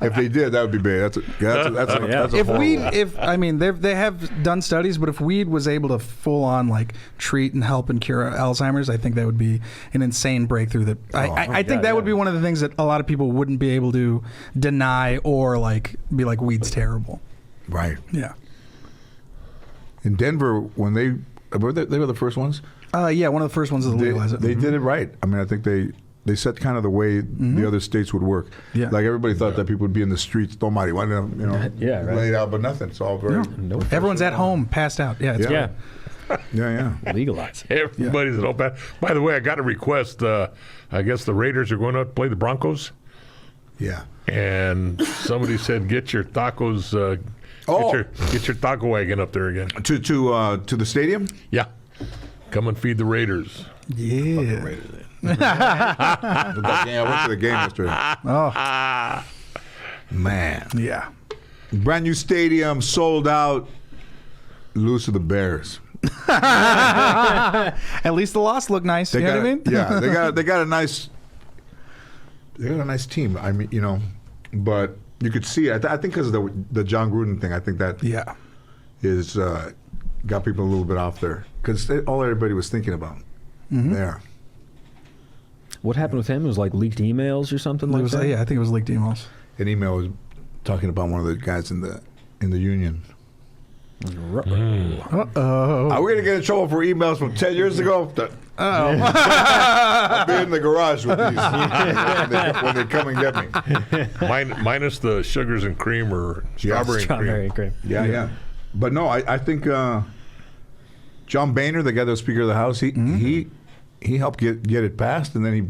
if they did, that would be bad. That's a If horrible. they have done studies, but if weed was able to full on like treat and help and cure Alzheimer's, I think that would be an insane breakthrough. That I think that would be one of the things that a lot of people wouldn't be able to deny or like be like weed's terrible. Right. Yeah. In Denver, when they were the first ones. Yeah, one of the first ones to legalize it. They did it right. I mean, I think they set kind of the way the other states would work. Yeah. Like everybody thought that people would be in the streets, nobody wanted them, Yeah, right. laid out, but nothing. It's all very Everyone's at home, passed out. Yeah. It's Yeah. Yeah, yeah. legalize. Everybody's at open. By the way, I got a request. I guess the Raiders are going out to play the Broncos. Yeah. And somebody said, get your tacos, get your taco wagon up there again. To the stadium. Yeah. Come and feed the Raiders. Yeah. I went to the game yesterday. Oh. Man. Yeah. Brand new stadium, sold out. Lose to the Bears. At least the loss looked nice. You know what I mean? Yeah, they got a nice team. I mean, but you could see it. I think because of the John Gruden thing. I think that is got people a little bit off there because all everybody was thinking about there. What happened with him? It was like leaked emails or something like that? Yeah, I think it was leaked emails. An email was talking about one of the guys in the union. Uh-oh. Are we gonna get in trouble for emails from 10 years ago? I'll be in the garage with these when they come and get me. Minus the sugars and cream or strawberry and cream. Yeah. But no, I think John Boehner, the guy that was Speaker of the House, he helped get it passed, and then he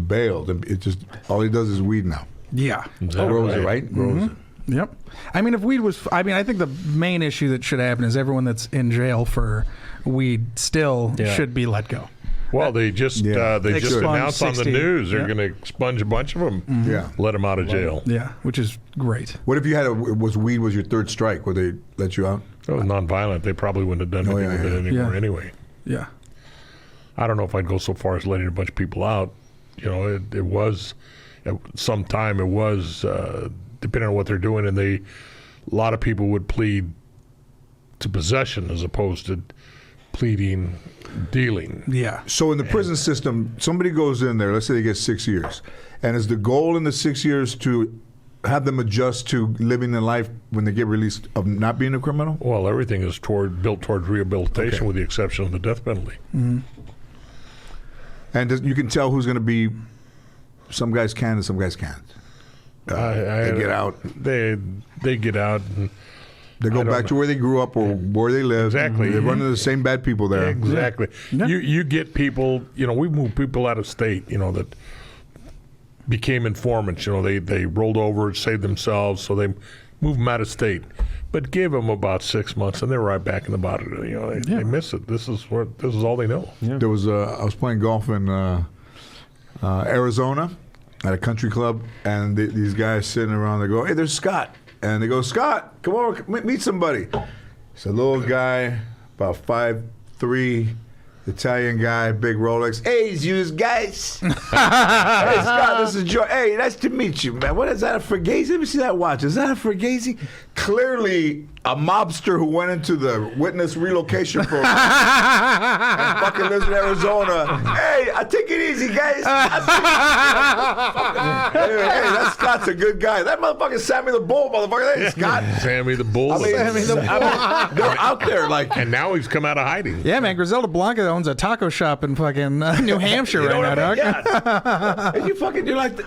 bailed. And it just all he does is weed now. Yeah. Grows it, right? Grows it. Yep. I mean, if weed was, I think the main issue that should happen is everyone that's in jail for weed still should be let go. Well, they just announced on the 60. news they're going to expunge a bunch of them. Yeah. Let them out of jail. Yeah, which is great. What if you had weed was your third strike? Would they let you out? It was nonviolent. They probably wouldn't have done anything with it anymore anyway. Yeah. I don't know if I'd go so far as letting a bunch of people out. It was at some time. It was depending on what they're doing, and a lot of people would plead to possession as opposed to pleading dealing. Yeah. So in the prison system, somebody goes in there. Let's say they get 6 years, and is the goal in the 6 years to have them adjust to living the life when they get released of not being a criminal? Well, everything is built towards rehabilitation, with the exception of the death penalty. Mm-hmm. And you can tell who's going to be. Some guys can and some guys can't. They get out. They get out. And they go back to where they grew up or where they live. Exactly. They run into the same bad people there. Exactly. Yeah. You get people. We move people out of state. That became informants. They rolled over, saved themselves, so they move them out of state. But give them about 6 months, and they're right back in the bottom. They miss it. This is all they know. Yeah. There was I was playing golf in Arizona at a country club, and these guys sitting around. They go, "Hey, there's Scott," and they go, "Scott, come over, meet somebody." It's a little guy, about 5'3", Italian guy, big Rolex. "Hey, you guys." "Hey, Scott, this is Joe. Hey, nice to meet you, man. What is that, a Fugazi? Let me see that watch. Is that a Fugazi?" Clearly, a mobster who went into the witness relocation program and fucking lives in Arizona. Hey, I take it easy, guys. Hey, that Scott's a good guy. That motherfucking Sammy the Bull, motherfucker. That ain't Scott. Sammy the Bull. Sammy the Bull. They're out there like. And now he's come out of hiding. Yeah, man. Griselda Blanca owns a taco shop in fucking New Hampshire right now, dog. Yeah. And you're like,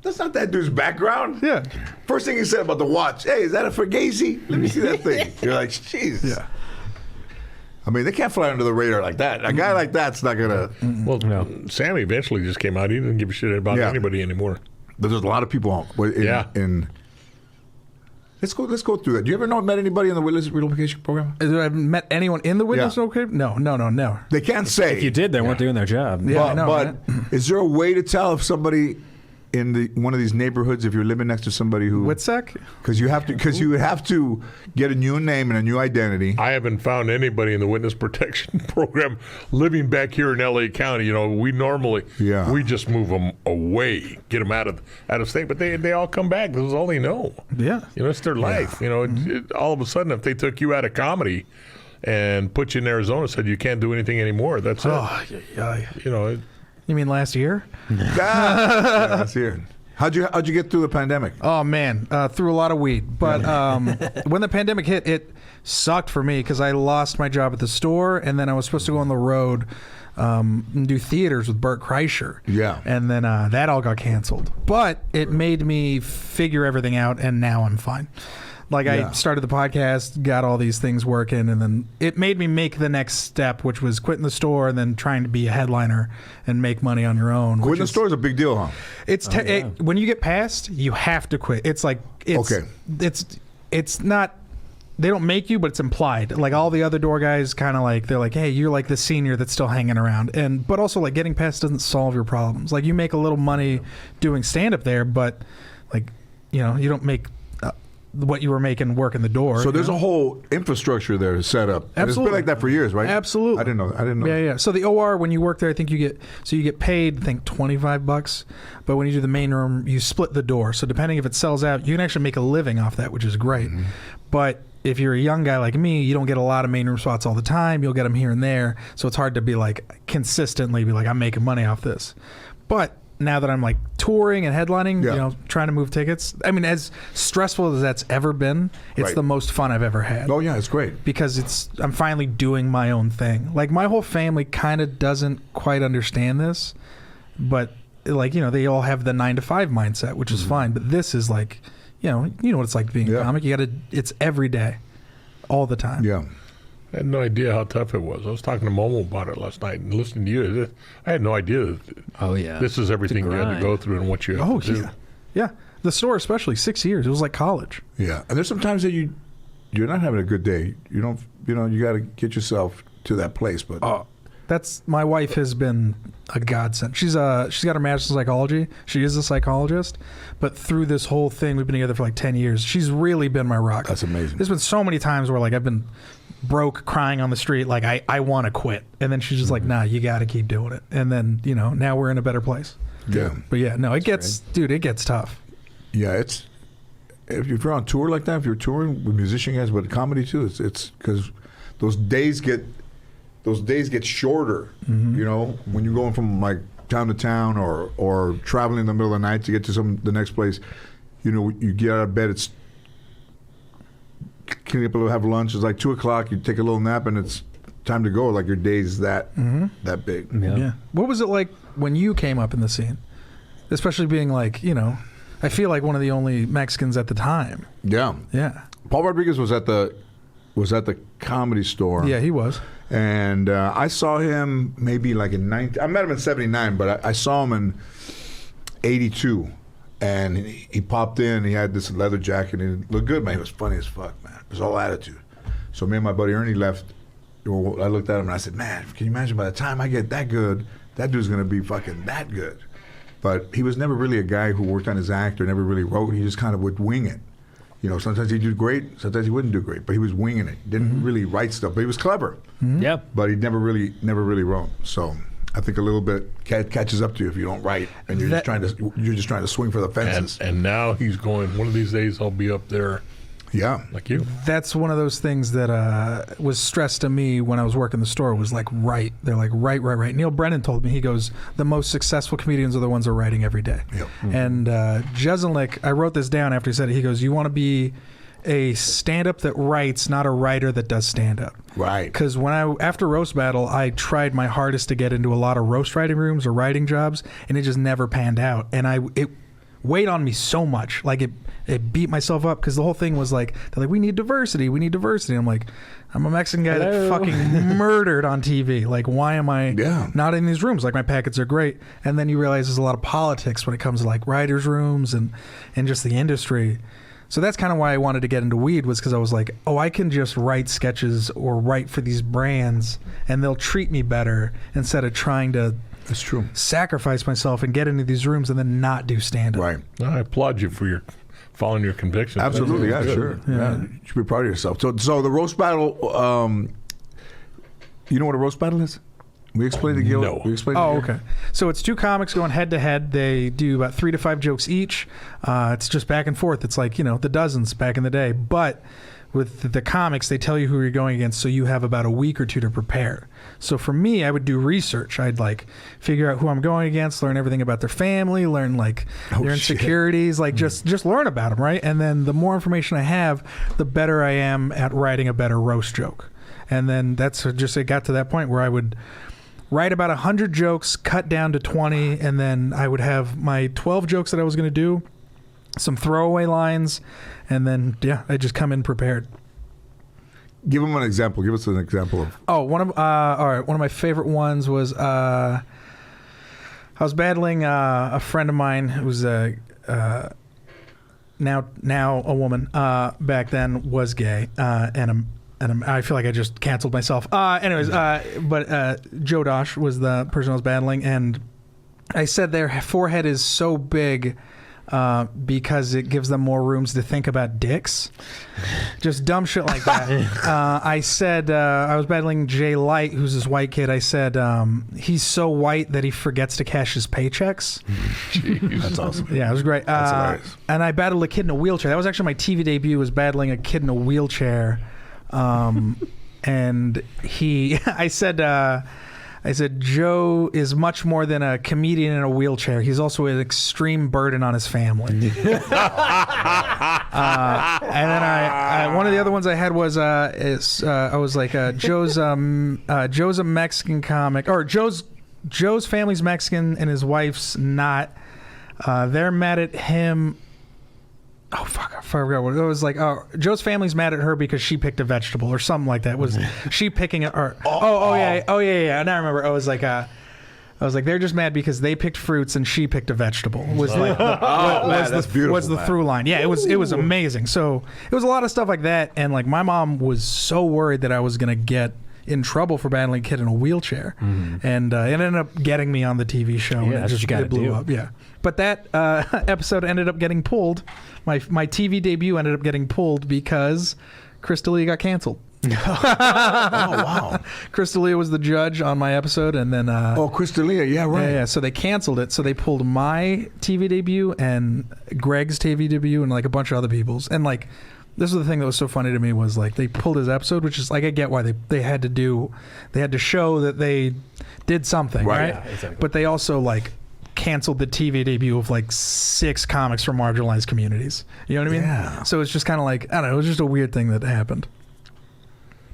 that's not that dude's background. Yeah. First thing he said about the watch, hey, is that a Fugazi? Let me see that thing. You're like, Jesus. Yeah. I mean, they can't fly under the radar like that. A guy like that's not going to. Well, no. Sammy eventually just came out. He didn't give a shit about anybody anymore. But there's a lot of people in Let's go through that. Do you ever met anybody in the witness relocation program? Have met anyone in the witness relocation? No, never. They can't say. If you did, they weren't doing their job. Yeah, I know, but is there a way to tell if somebody in one of these neighborhoods, if you're living next to somebody who Witsec? Because you have to get a new name and a new identity. I haven't found anybody in the witness protection program living back here in LA County. You know, we normally we just move them away, get them out of state, but they all come back. This is all they know. Yeah, you know, it's their life. You know, all of a sudden, if they took you out of comedy and put you in Arizona, said you can't do anything anymore, that's it. You know. You mean last year? Last year. How'd you get through the pandemic? Oh man, through a lot of weed. But when the pandemic hit, it sucked for me because I lost my job at the store, and then I was supposed to go on the road and do theaters with Burt Kreischer. Yeah. And then that all got canceled. But it made me figure everything out, and now I'm fine. Like I started the podcast, got all these things working, and then it made me make the next step, which was quitting the store and then trying to be a headliner and make money on your own. Quitting the store is a big deal, huh? It's when you get past, you have to quit. It's like it's not. They don't make you, but it's implied. Like all the other door guys, kind of like they're like, hey, you're like the senior that's still hanging around, but also like getting past doesn't solve your problems. Like you make a little money doing stand up there, but like you don't make what you were making work in the door. So there's a whole infrastructure there set up. Absolutely. It's been like that for years, right? Absolutely. I didn't know. Yeah. So the OR, when you work there, I think you get paid, I think $25, but when you do the main room, you split the door. So depending if it sells out, you can actually make a living off that, which is great. Mm-hmm. But if you're a young guy like me, you don't get a lot of main room spots all the time. You'll get them here and there. So it's hard to be like consistently be like, I'm making money off this. But now that I'm like touring and headlining, trying to move tickets. I mean, as stressful as that's ever been, it's the most fun I've ever had. Oh yeah, it's great. Because I'm finally doing my own thing. Like my whole family kind of doesn't quite understand this, but like, they all have the 9-to-5 mindset, which is fine. But this is like, you know what it's like being a comic. It's every day, all the time. Yeah. I had no idea how tough it was. I was talking to Momo about it last night and listening to you. I had no idea that this is everything you had to go through and what you have to do. Yeah. The store especially, 6 years. It was like college. Yeah. And there's some times that you're not having a good day. You don't, you got to get yourself to that place. But my wife has been a godsend. She's got her master's in psychology. She is a psychologist. But through this whole thing, we've been together for like 10 years. She's really been my rock. That's amazing. There's been so many times where like I've been broke, crying on the street, like I want to quit, and then she's just like, nah, you got to keep doing it. And then now we're in a better place. Yeah. But it gets tough. Yeah, it's if you're on tour like that, if you're touring with musician guys, but comedy too, it's because those days get shorter. Mm-hmm. When you're going from like town to town or traveling in the middle of the night to get to the next place. You get out of bed, it's clean up a little, have lunch. It's like 2:00. You take a little nap, and it's time to go. Like your day's that big. Yeah. What was it like when you came up in the scene, especially being like I feel like one of the only Mexicans at the time. Yeah. Yeah. Paul Rodriguez was at the Comedy Store. Yeah, he was. And I saw him maybe like in I met him in '79, but I saw him in '82. And he popped in. He had this leather jacket, and he looked good, man. He was funny as fuck, man. It was all attitude. So me and my buddy Ernie left. I looked at him and I said, man, can you imagine by the time I get that good, that dude's gonna be fucking that good. But he was never really a guy who worked on his act or never really wrote. He just kind of would wing it. Sometimes he'd do great, sometimes he wouldn't do great, but he was winging it. He didn't really write stuff, but he was clever. Mm-hmm. Yeah. But he never really wrote. So I think a little bit catches up to you if you don't write, and you're just trying to swing for the fences. And now he's going. One of these days, I'll be up there Yeah. like you. That's one of those things that was stressed to me when I was working the store was like, right. They're like, right. Neil Brennan told me, he goes, the most successful comedians are the ones that are writing every day. Yep. And Jeselnik, I wrote this down after he said it. He goes, you want to be a stand-up that writes, not a writer that does stand-up. Right. Because after Roast Battle, I tried my hardest to get into a lot of roast writing rooms or writing jobs, and it just never panned out. And it weighed on me so much. Like, it beat myself up because the whole thing was like, they're like, we need diversity. I'm like, I'm a Mexican guy that fucking murdered on TV. Like, why am I not in these rooms? Like, my packets are great. And then you realize there's a lot of politics when it comes to like writers' rooms and just the industry. So that's kind of why I wanted to get into weed, was because I was like, oh, I can just write sketches or write for these brands and they'll treat me better instead of trying to That's true. sacrifice myself and get into these rooms and then not do stand-up. Right. I applaud you for your following your convictions. Absolutely. Yeah, That's sure. good. Yeah. You should be proud of yourself. So the roast battle, you know what a roast battle is? We explained it, Gil. No. We explained Oh, it. okay. So it's two comics going head to head. They do about 3 to 5 jokes each. It's just back and forth. It's like, the dozens back in the day. But with the comics, they tell you who you're going against, so you have about a week or two to prepare. So for me, I would do research. I'd like figure out who I'm going against, learn everything about their family, learn like their insecurities, like just learn about them, right? And then the more information I have, the better I am at writing a better roast joke. And then it got to that point where I would write about 100 jokes, cut down to 20, and then I would have my 12 jokes that I was going to do, some throwaway lines, and then I just come in prepared. Give them an example. Give us an example of. Oh, one of my favorite ones was I was battling a friend of mine who was now a woman. Back then was gay, and I feel like I just canceled myself. But Joe Dosh was the person I was battling, and I said their forehead is so big because it gives them more rooms to think about dicks. Just dumb shit like that. I said, I was battling Jay Light, who's this white kid. I said, he's so white that he forgets to cash his paychecks. Jeez. That's awesome. Yeah, it was great. That's hilarious. And I battled a kid in a wheelchair. That was actually my TV debut, was battling a kid in a wheelchair. And I said, Joe is much more than a comedian in a wheelchair. He's also an extreme burden on his family. And then one of the other ones I had was, I was like, Joe's a Mexican comic, or Joe's family's Mexican and his wife's not. They're mad at him. Oh fuck! I forgot what it was like. Oh, Joe's family's mad at her because she picked a vegetable or something like that. Was she picking it? Or yeah. And I remember I was like, they're just mad because they picked fruits and she picked a vegetable. Was like that's beautiful, was the man. through line? Yeah, it was amazing. So it was a lot of stuff like that, and like my mom was so worried that I was gonna get in trouble for battling a kid in a wheelchair, and it ended up getting me on the TV show. Yeah, and that's what you gotta blew do. up. Yeah, but that episode ended up getting pulled. My TV debut ended up getting pulled because Crystalia got canceled. Oh, wow. Crystalia was the judge on my episode, and then Crystalia, yeah, right. yeah. So they canceled it. So they pulled my TV debut and Greg's TV debut and like a bunch of other people's. And like, this is the thing that was so funny to me was like they pulled his episode, which is like I get why they had to show that they did something, right? Yeah, exactly. But they also like canceled the TV debut of like 6 comics from marginalized communities. You know what I mean? Yeah. So it's just kind of like, I don't know, it was just a weird thing that happened.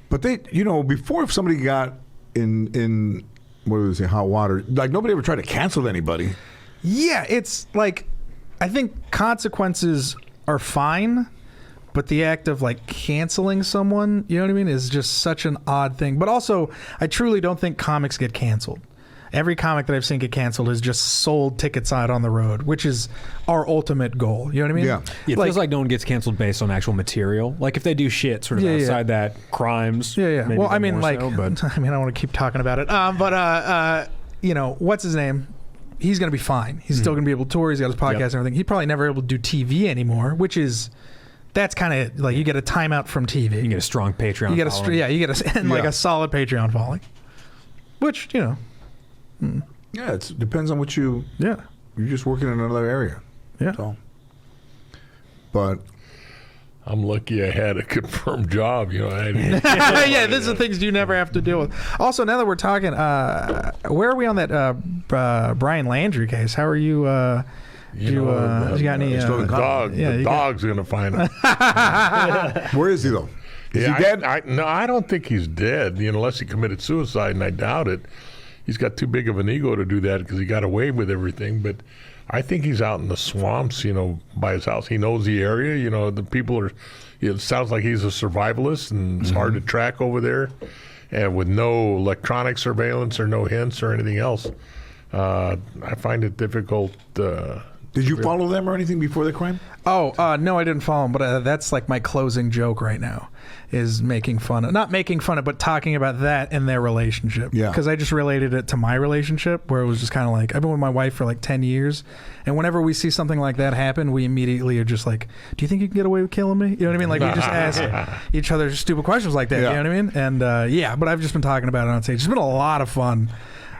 But they, before if somebody got in what was it, hot water, like nobody ever tried to cancel anybody. Yeah, it's like, I think consequences are fine, but the act of like canceling someone, you know what I mean, is just such an odd thing. But also, I truly don't think comics get canceled. Every comic that I've seen get canceled has just sold tickets out on the road, which is our ultimate goal. You know what I mean? Yeah. It feels like no one gets canceled based on actual material. Like if they do shit sort of outside that, crimes. Yeah. maybe Well, I they're mean, more like, so, but I don't want to keep talking about it. What's his name? He's going to be fine. He's still going to be able to tour. He's got his podcast and everything. He's probably never able to do TV anymore, which is, that's kind of like you get a timeout from TV. you get a strong Patreon. You get following. you get a solid Patreon following, which Yeah, it depends on what you're just working in another area. Yeah. So. But I'm lucky I had a confirmed job. You know, yeah, these are things you never have to deal with. Also, now that we're talking, where are we on that Brian Landry case? How are you? You got any? The dog's gonna find him. Where is he though? Is he dead? I don't think he's dead. You know, unless he committed suicide, and I doubt it. He's got too big of an ego to do that because he got away with everything. But I think he's out in the swamps, you know, by his house. He knows the area. You know, the people are. It sounds like he's a survivalist, and it's hard to track over there, and with no electronic surveillance or no hints or anything else. I find it difficult. Did you follow them or anything before the crime? Oh, no, I didn't follow him, but that's like my closing joke right now, is making fun of, not making fun of, but talking about that in their relationship. Yeah. Because I just related it to my relationship, where it was just kind of like, I've been with my wife for like 10 years, and whenever we see something like that happen, we immediately are just like, do you think you can get away with killing me? You know what I mean? Like, we just ask each other stupid questions like that, you know what I mean? And yeah, but I've just been talking about it on stage. It's been a lot of fun.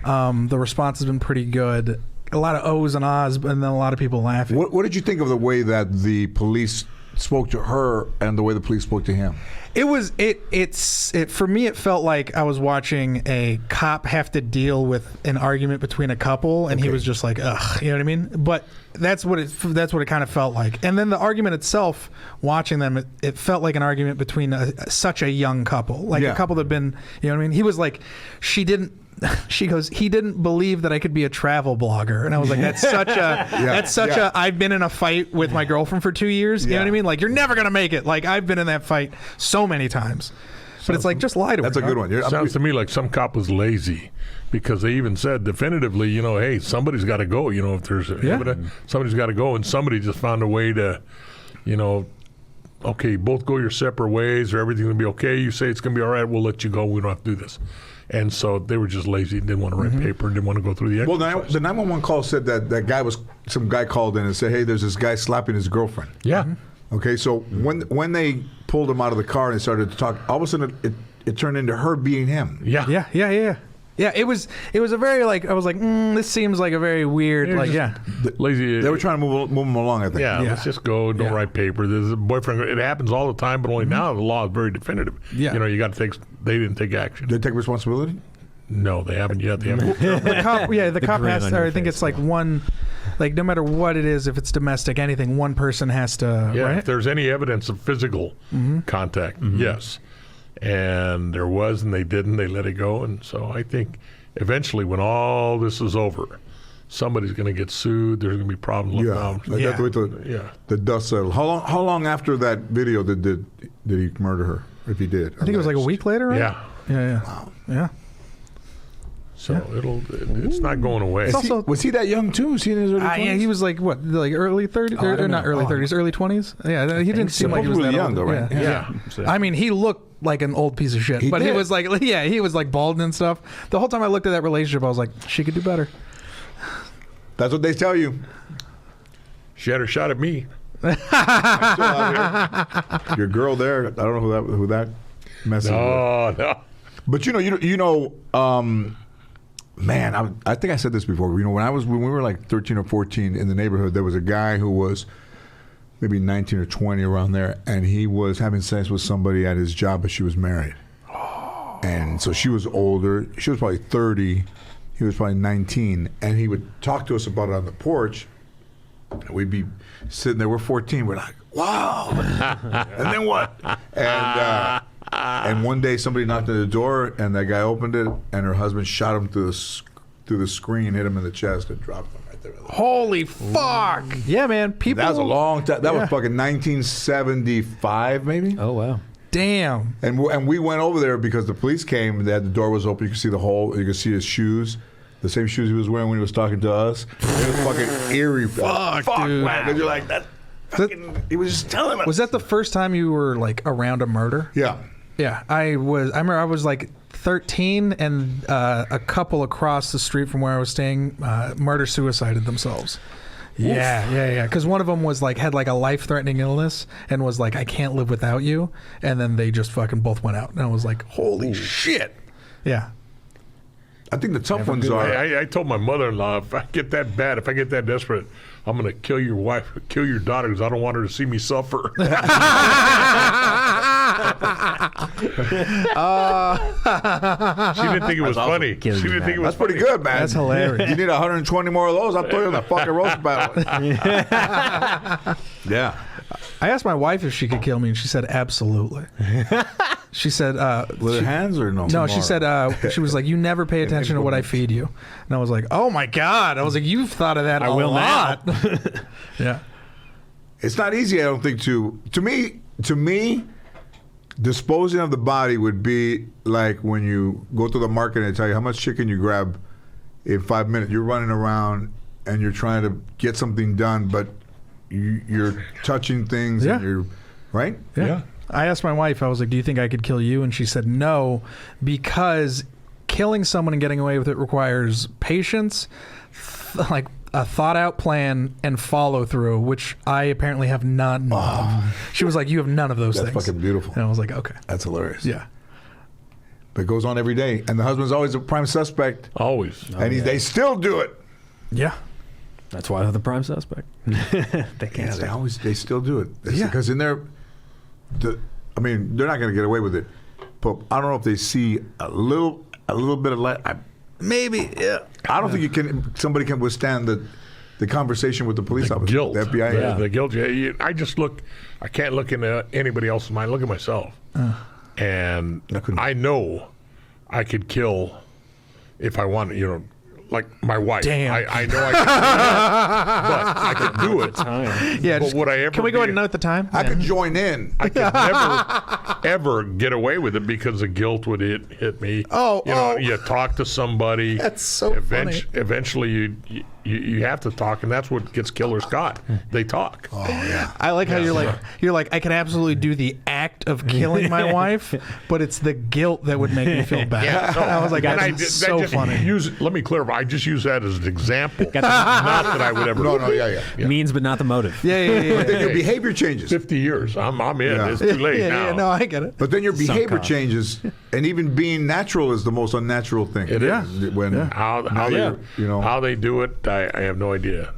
The response has been pretty good. A lot of O's and Ah's, and then a lot of people laughing. What did you think of the way that the police spoke to her and the way the police spoke to him? It was for me. It felt like I was watching a cop have to deal with an argument between a couple, and he was just like, ugh, you know what I mean? But that's what it kind of felt like. And then the argument itself, watching them, it felt like an argument between such a young couple, like a couple that'd been, you know what I mean? He was like, she goes, he didn't believe that I could be a travel blogger. And I was like, that's such a, I've been in a fight with my girlfriend for 2 years. You know what I mean? Like, you're never going to make it. Like, I've been in that fight so many times. But it's like, just lie to her. That's a good one. Sounds to me like some cop was lazy, because they even said definitively, you know, hey, somebody's got to go. You know, if there's evidence, somebody's got to go. And somebody just found a way to, you know, okay, both go your separate ways, or everything will be okay. You say it's going to be all right, we'll let you go. We don't have to do this. And so they were just lazy, didn't want to write paper, didn't want to go through the exercise. Well, the 911 call said that some guy called in and said, hey, there's this guy slapping his girlfriend. Yeah. Okay, so when they pulled him out of the car and started to talk, all of a sudden it turned into her beating him. Yeah. Yeah, it was a very, like, I was like, this seems like a very weird, like, lazy. They were trying to move him along, I think. Yeah, let's just go. Don't write paper. There's a boyfriend. It happens all the time, but only now the law is very definitive. Yeah. You know, you got to take. They didn't take action. Did they take responsibility? No, they haven't yet. They haven't. The cop has to. I think it's like one, like, no matter what it is, if it's domestic, anything, one person has to. Yeah. Right? If there's any evidence of physical contact, yes. And there was, and they didn't. They let it go, and so I think eventually, when all this is over, somebody's going to get sued. There's going to be problems. You have to wait till the dust settles. How long after that video did he murder her? If he did, I think it was like a week later, right? Yeah. Wow. Yeah. So it's not going away. Was he that young too? Was he in his early 20s? Yeah, he was like what, like early 30s, or not early 30s, early 20s. Yeah, he didn't seem like he was really that young old. though, right? Yeah. I mean, he looked like an old piece of shit, he was like, he was like bald and stuff. The whole time I looked at that relationship, I was like, she could do better. That's what they tell you. She had her shot at me. Your girl there, I don't know who that message was. No. But man, I think I said this before. You know, when we were like 13 or 14 in the neighborhood, there was a guy who was maybe 19 or 20 around there, and he was having sex with somebody at his job, but she was married. And so she was older. She was probably 30. He was probably 19, and he would talk to us about it on the porch. And we'd be sitting there. We're 14. We're like, wow. And then what? And one day somebody knocked on the door, and that guy opened it, and her husband shot him through the screen, hit him in the chest, and dropped him right there. Holy fuck! Yeah, man. People. That was a long time. That was fucking 1975, maybe. Oh wow. Damn. And we went over there because the police came. The door was open. You could see the hole. You could see his shoes. The same shoes he was wearing when he was talking to us. It was fucking eerie. Fuck, dude. Man. Because you're like, that fucking, he was just telling us. Was that the first time you were like around a murder? Yeah. Yeah, I remember I was like 13, and a couple across the street from where I was staying murder-suicided themselves. Yeah. Because one of them was like, had like a life-threatening illness and was like, I can't live without you. And then they just fucking both went out. And I was like, holy shit. Yeah. I think the tough ones are. I told my mother-in-law, if I get that bad, if I get that desperate, I'm going to kill your wife, kill your daughter, because I don't want her to see me suffer. She didn't think it was funny. She didn't think it was That's pretty good, man. That's hilarious. You need 120 more of those. I'll throw you in the fucking roast battle. Yeah. I asked my wife if she could kill me, and she said absolutely. She said, With her hands or no? no, she said, she was like, you never pay attention to what I feed you. And I was like, oh my God. I was like, you've thought of that a lot. Yeah. It's not easy, I don't think, to me, disposing of the body would be like when you go to the market and they tell you how much chicken you grab in 5 minutes. You're running around and you're trying to get something done, but you're touching things and you're, right? Yeah. I asked my wife, I was like, do you think I could kill you? And she said no, because killing someone and getting away with it requires patience, like a thought out plan, and follow through, which I apparently have none of. She was like, you have none of those That's things. fucking beautiful. And I was like, okay. That's hilarious. Yeah. But it goes on every day. And the husband's always a prime suspect. Always. And they still do it. Yeah. That's why they're the prime suspect. They can't stop. They still do it. Yeah. Because in there, I mean, they're not going to get away with it. But I don't know if they see a little bit of light. Maybe, yeah. I don't think somebody can withstand the conversation with the police officer. Guilt. The FBI. The guilt. I can't look into anybody else's mind. Look at myself. And I know I could kill if I wanted, like my wife. Damn. I know I could do it. But I could do it. Yeah. But would I ever Can we go ahead and note the time? I could join in. I could never, ever get away with it because the guilt would hit me. You talk to somebody. That's so funny. Eventually, you have to talk, and that's what gets killers caught. They talk. Oh, yeah. I like how you're like, I can absolutely do the act of killing my wife, but it's the guilt that would make me feel bad. Yeah, no. I was like, that's so funny. Let me clarify. I just use that as an example. Not that I would ever. No, yeah. Means, but not the motive. Yeah. But then your behavior changes. 50 years. I'm in. Yeah. It's too late now. Yeah, no, I get it. But then your behavior changes, and even being natural is the most unnatural thing. It is. When How they do it, I have no idea.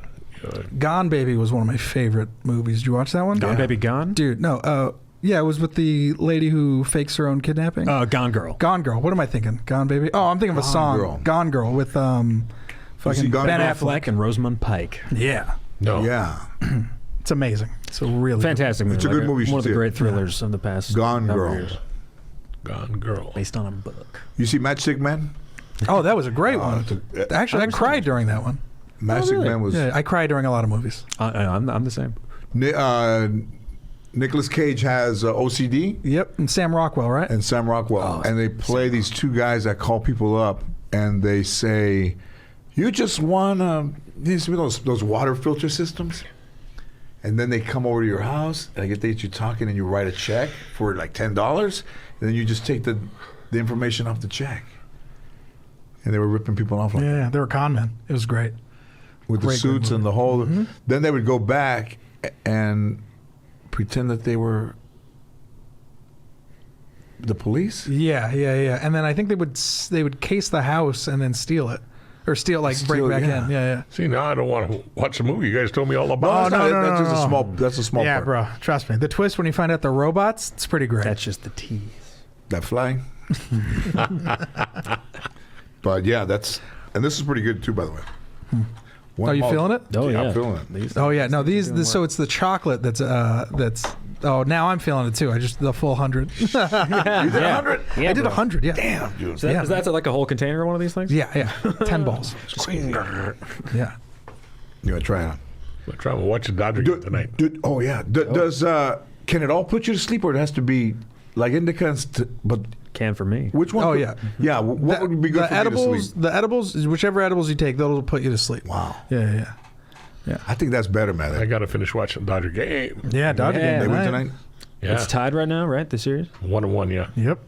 Gone Baby was one of my favorite movies. Did you watch that one? Gone Baby Gone? Dude, no. Yeah, it was with the lady who fakes her own kidnapping. Gone Girl. Gone Girl. What am I thinking? Gone Baby? Oh, I'm thinking of a song. Girl. Gone Girl with fucking Gone Ben Girl? Affleck. And Rosamund Pike. Yeah. No. Yeah. It's amazing. It's a really Fantastic movie. It's a good movie. You One of should the see great it. thrillers of the past Gone number of Girl. years. Gone Girl. Based on a book. You see Matchstick Man? Oh, that was a great one. Actually, I cried during that one. Matchstick Man was. Yeah, I cry during a lot of movies. I'm the same. Nicolas Cage has OCD. Yep, and Sam Rockwell, right? And Sam Rockwell. And they play these two guys that call people up and they say, you just want those water filter systems? And then they come over to your house and they get you talking and you write a check for like $10 and then you just take the information off the check. And they were ripping people off like that. Yeah, they were con men. It was great. With the suits and the whole. Then they would go back and pretend that they were the police. Yeah. And then I think they would case the house and then steal it, or break back in. Yeah. See, now I don't want to watch the movie. You guys told me all about it. That's just a small. That's a small Yeah, part. bro. Trust me. The twist when you find out they're robots, it's pretty great. That's just the tease. That flying. But yeah, and this is pretty good too, by the way. Are you feeling it? Oh, yeah. I'm feeling it. Oh yeah. No, so it's the chocolate that's. Oh, now I'm feeling it too. I just the full 100. You did 100? I did 100. Yeah. Damn, dude. So is that like a whole container of one of these things? Yeah. 10 balls. Yeah. You want to try it on? I'm trying to watch the Dodger game tonight. Oh yeah. Does can it all put you to sleep, or it has to be like indica? But Can for me. which one? Oh, yeah. Yeah. What would be good for you to sleep? The edibles, whichever edibles you take, that'll put you to sleep. Wow. Yeah. I think that's better, man. I got to finish watching the Dodger game. Yeah, Dodger game. They win tonight. Yeah. It's tied right now, right? The series? 1-1, yeah. Yep.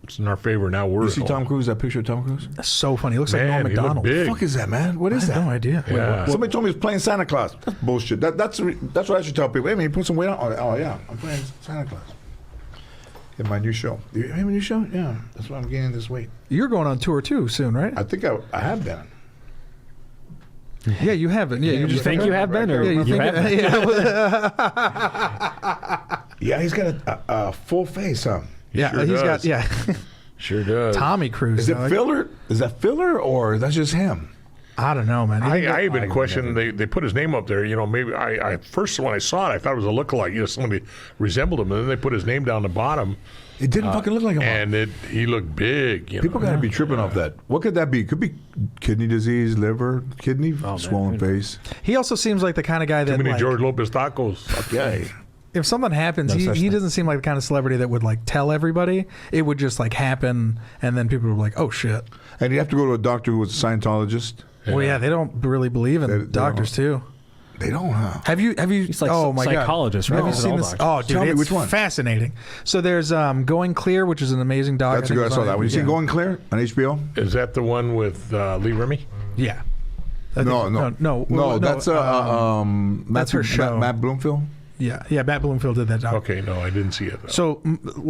It's in our favor now. We're You see Tom Cruise? That picture of Tom Cruise? That's so funny. He looks Man, like Norm he looked Macdonald. big. What the fuck is that, man? What I is have that? no idea. Yeah. Somebody told me he was playing Santa Claus. That's bullshit. That's what I should tell people. Hey, man, you put some weight on. Oh yeah, I'm playing Santa Claus. In my new show. You have a new show? Yeah. That's why I'm gaining this weight. You're going on tour too soon, right? I think I have been. Yeah, you haven't. Yeah, you just think you have been, or Yeah, you you think haven't? Yeah, he's got a full face, huh? Yeah, Sure he's does. got yeah. Sure does. Tommy Cruise. Is it dog. filler? Is that filler or that's just him? I don't know, man. I even questioned. They put his name up there. You know, maybe I first when I saw it, I thought it was a lookalike. You know, somebody resembled him, and then they put his name down the bottom, It didn't fucking look like him. and he looked big. You People know? gotta be tripping off that. What could that be? Could be kidney disease, liver, kidney, swollen face. He also seems like the kind of guy that Too many like, George Lopez tacos. Okay. if something happens, he doesn't seem like the kind of celebrity that would like tell everybody. It would just like happen, and then people would be like, "Oh shit." And you have to go to a doctor who was a Scientologist. Well, yeah, they don't really believe in They doctors too. They don't, huh? Have you? He's like oh my psychologist, God. right? Have you He's seen all this? doctors. Oh, dude, Tell me it's which one. fascinating. So there's Going Clear, which is an amazing doc. That's a think good. I it's saw on- that one. You seen yeah. Going Clear on HBO? Is that the one with Lee Remy? Yeah. No. That's that's her show. Matt Bloomfield. Yeah. Matt Bloomfield did that doc. Okay, no, I didn't see it. Though. So,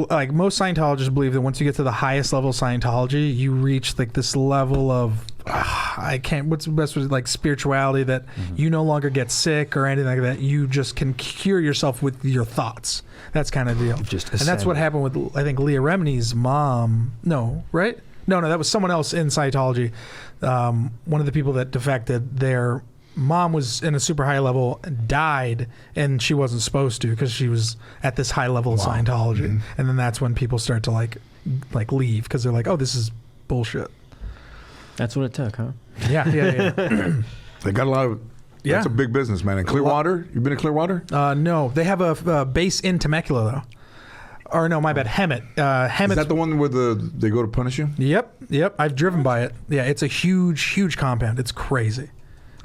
like most Scientologists believe that once you get to the highest level of Scientology, you reach like this level of what's the best word, like spirituality that you no longer get sick or anything like that. You just can cure yourself with your thoughts. That's kind of the deal. And that's what happened with I think Leah Remini's mom. No, right? No, that was someone else in Scientology. One of the people that defected, their mom was in a super high level, died, and she wasn't supposed to because she was at this high level of Scientology. And then that's when people start to like leave because they're like, oh, this is bullshit. That's what it took, huh? Yeah. They got a lot of. Yeah. That's a big business, man. And Clearwater, you been to Clearwater? No, they have a base in Temecula though. Or no, my bad, Hemet. Is that the one where they go to punish you? Yep. I've driven by it. Yeah, it's a huge compound. It's crazy.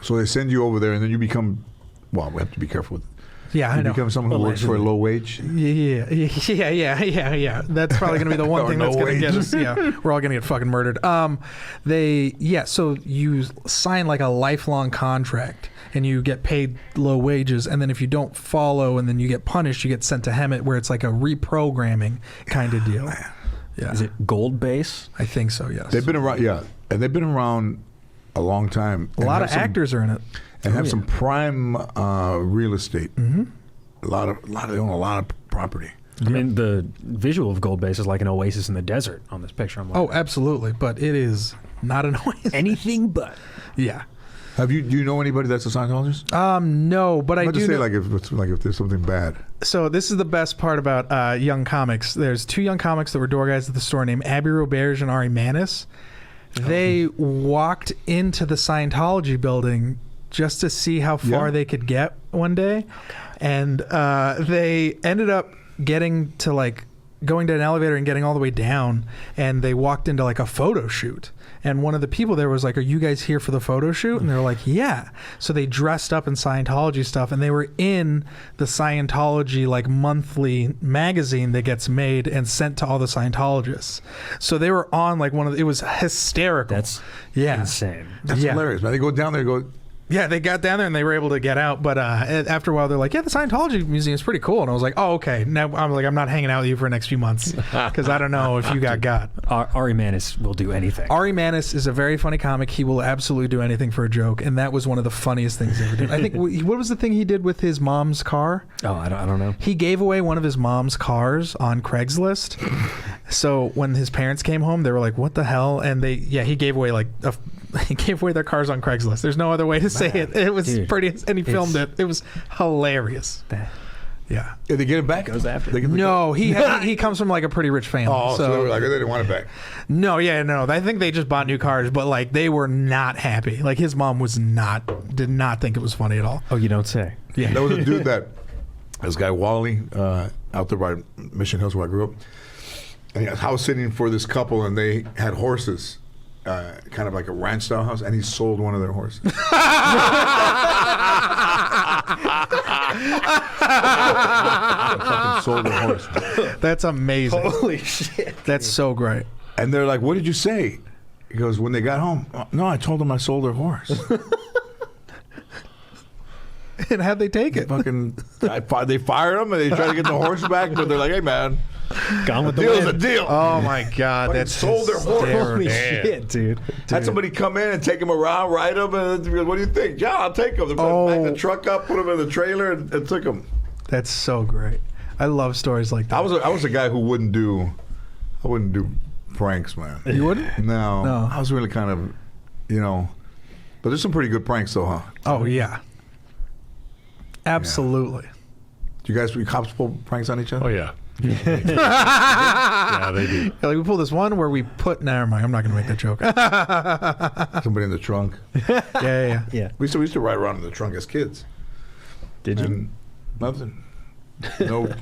So they send you over there, and then you become. Well, we have to be careful with. Yeah, I You know. become someone who works for a low wage. Yeah. That's probably going to be the one Or thing that's no going to get wages. us. Yeah, we're all going to get fucking murdered. So you sign like a lifelong contract, and you get paid low wages, and then if you don't follow, and then you get punished, you get sent to Hemet, where it's like a reprogramming kind of deal. Yeah, Is it gold base? I think so. Yes. They've been around, and they've been around a long time. A lot of actors are in it. and have some prime real estate. Mm-hmm. They own a lot of property. I mean, the visual of gold base is like an oasis in the desert on this picture. I'm like, Oh, absolutely. But it is not an oasis. anything but. Yeah. Do you know anybody that's a Scientologist? No, but I Not do to say know, if there's something bad. So this is the best part about young comics. There's two young comics that were door guys at the store named Abby Roberge and Ari Manis. They walked into the Scientology building just to see how far they could get one day. And they ended up getting to going to an elevator and getting all the way down, and they walked into like a photo shoot. And one of the people there was like, "Are you guys here for the photo shoot?" And they were like, "Yeah." So they dressed up in Scientology stuff, and they were in the Scientology monthly magazine that gets made and sent to all the Scientologists. So they were on it was hysterical. That's yeah. insane. That's hilarious, man. They go down there and go, Yeah, they got down there and they were able to get out, but after a while they're like, "Yeah, the Scientology museum is pretty cool." And I was like, "Oh, okay." Now I'm not hanging out with you for the next few months because I don't know if you got. Ari Manis will do anything. Ari Manis is a very funny comic. He will absolutely do anything for a joke, and that was one of the funniest things he ever did. I think what was the thing he did with his mom's car? Oh, I don't know. He gave away one of his mom's cars on Craigslist. So when his parents came home, they were like, "What the hell?" And he gave away he gave away their cars on Craigslist. There's no other way to say it. It was pretty, and he filmed it. It was hilarious. Yeah. Did they get it back? Goes after. No, he comes from a pretty rich family. Oh, so they were they didn't want it back. No. I think they just bought new cars, but they were not happy. His mom did not think it was funny at all. Oh, you don't say. Yeah. There was a dude this guy Wally, out there by Mission Hills where I grew up, and he was house sitting for this couple, and they had horses. Kind of like a ranch style house, and he sold one of their horses. Fucking sold a horse. That's amazing. Holy shit. That's so great. And they're like, "What did you say?" He goes, "When they got home, no, I told them I sold their horse." And how'd they take it? They fired him and they tried to get the horse back, but they're like, "Hey, man, Gone with the deal's wind. a deal." Oh my God, that's sold their horse. Holy shit, dude. Had somebody come in and take him around, ride him, and he goes, "What do you think?" "Yeah, I'll take him." They backed the truck up, put him in the trailer, and took him. That's so great. I love stories like that. I was a guy who wouldn't do pranks, man. You wouldn't? No. I was really kind of, but there's some pretty good pranks though, huh? Oh yeah. Absolutely. Do you guys cops pull pranks on each other? Oh yeah. Yeah, they do. Like we pulled this one where we put. Never mind. I'm not going to make that joke. Somebody in the trunk. Yeah. We used to ride around in the trunk as kids. Did you? And nothing. No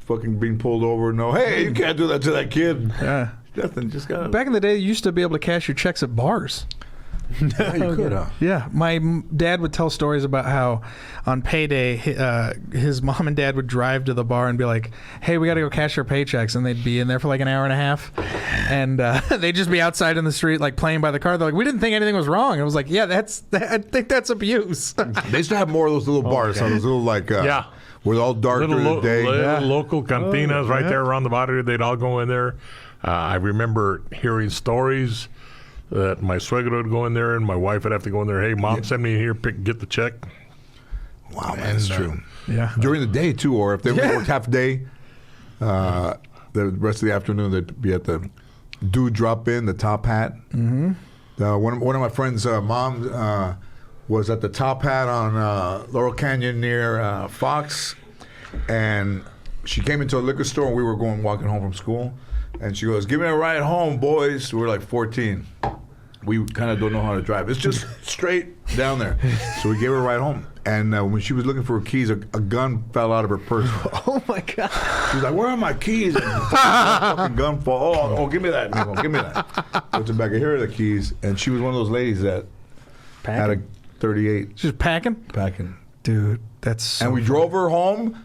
fucking being pulled over. No, hey, you can't do that to that kid. Yeah. Nothing. Just got. Back in the day, you used to be able to cash your checks at bars. Yeah, you could, huh? Yeah, my dad would tell stories about how on payday his mom and dad would drive to the bar and be like, "Hey, we got to go cash our paychecks," and they'd be in there for like an hour and a half, and they'd just be outside in the street like playing by the car. They're like, "We didn't think anything was wrong." I was like, "Yeah, I think that's abuse." They used to have more of those little bars, so those little like Yeah. with all dark during the day. Little local cantinas right there around the border. They'd all go in there. I remember hearing stories that my suegro would go in there and my wife would have to go in there. "Hey, Mom, send me in here, get the check." Wow, man, that's true. Yeah. During the day too, or if they worked half day, the rest of the afternoon they'd be at the dude drop in, the Top Hat. Mm-hmm. One of my friends' mom was at the Top Hat on Laurel Canyon near Fox, and she came into a liquor store and we were walking home from school, and she goes, "Give me a ride home, boys." We're like 14. We kind of don't know how to drive. It's just straight down there. So we gave her a ride home. And when she was looking for her keys, a gun fell out of her purse. Oh my God. She was like, "Where are my keys?" And the fucking gun fall. Oh, give me that, Nico. Give me that. Went to back. Here are the keys. And she was one of those ladies that had a 38 She's packing? packing. Dude, that's so And we drove her home.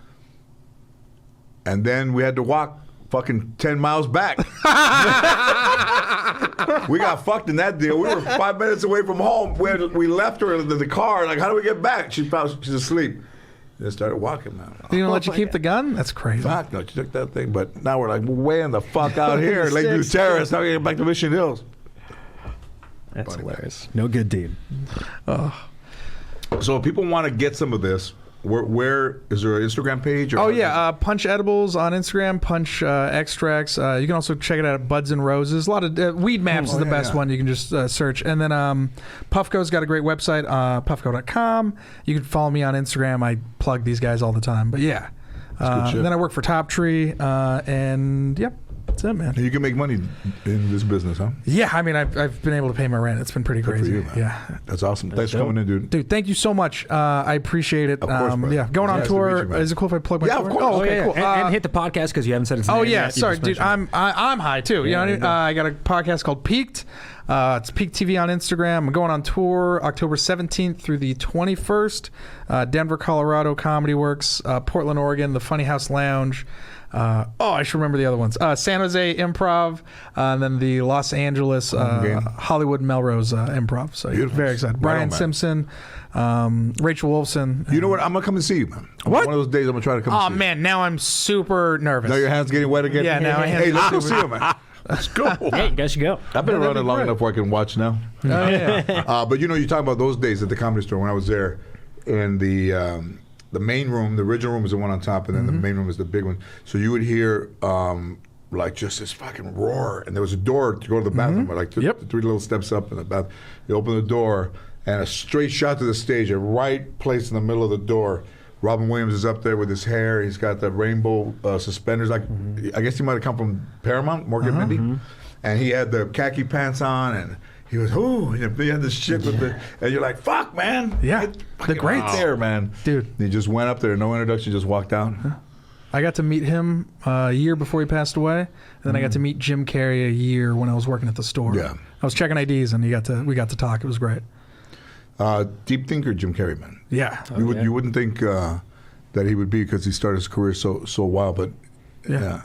And then we had to walk fucking 10 miles back. We got fucked in that deal. We were 5 minutes away from home. We left her in the car. Like, how do we get back? She's asleep. They started walking, man. They didn't let you keep the gun? That's crazy. Fuck, no, she took that thing. But now we're like, we're way in the fuck out here. Lakeview Terrace. Now we get back to Mission Hills. That's hilarious. No good deed. So if people want to get some of this, where is there an Instagram page? Or Oh yeah, Punch Edibles on Instagram, Punch Extracts. You can also check it out at Buds and Roses. A lot of Weed Maps is the best one. You can just search. And then Puffco's got a great website, puffco.com. You can follow me on Instagram. I plug these guys all the time. But yeah, then I work for Top Tree, and yep. That's it, man. You can make money in this business, huh? Yeah, I mean, I've been able to pay my rent. It's been pretty Good crazy. for you, man. Yeah, That's awesome. Thanks for coming in, dude. dude, thank you so much. I appreciate it. Of course, brother. Yeah, going on Nice to meet tour. you, man. Is it cool if I plug my Yeah, tour? of course. Oh, okay, cool. And hit the podcast because you haven't said it. Oh yeah, sorry, dude. I'm high too. You know, I got a podcast called Peaked. It's Peak TV on Instagram. I'm going on tour October 17th through the 21st. Denver, Colorado, Comedy Works. Portland, Oregon, the Funny House Lounge. I should remember the other ones. San Jose Improv, and then the Los Angeles Hollywood Melrose Improv. So very excited. Brian Simpson, Rachel Wolfson. You know what? I'm gonna come and see you, man. What? One of those days I'm gonna try to come. Oh see man, now I'm super nervous. You. Now your hands getting wet again. Yeah, now my hands Hey, let's are go super- see you, man. Let's go. Yeah, you guys should go. I've been around it long enough where I can watch now. Oh yeah. But you know, you talk about those days at the Comedy Store when I was there, and the main room, the original room is the one on top, and then the main room is the big one. So you would hear like just this fucking roar, and there was a door to go to the bathroom, like three little steps up in the bath. You open the door, and a straight shot to the stage, a right place in the middle of the door. Robin Williams is up there with his hair. He's got the rainbow suspenders. Like I guess he might have come from Paramount, Morgan Mindy, and he had the khaki pants on, and he was and he had this shit with the, and you're like, fuck, man. Yeah, the great there, man, dude. And he just went up there, no introduction, just walked out. I got to meet him a year before he passed away, and then I got to meet Jim Carrey a year when I was working at the store. Yeah, I was checking IDs, and we got to talk. It was great. Deep thinker, Jim Carrey, man. Yeah, you wouldn't think that he would be because he started his career so wild, but yeah.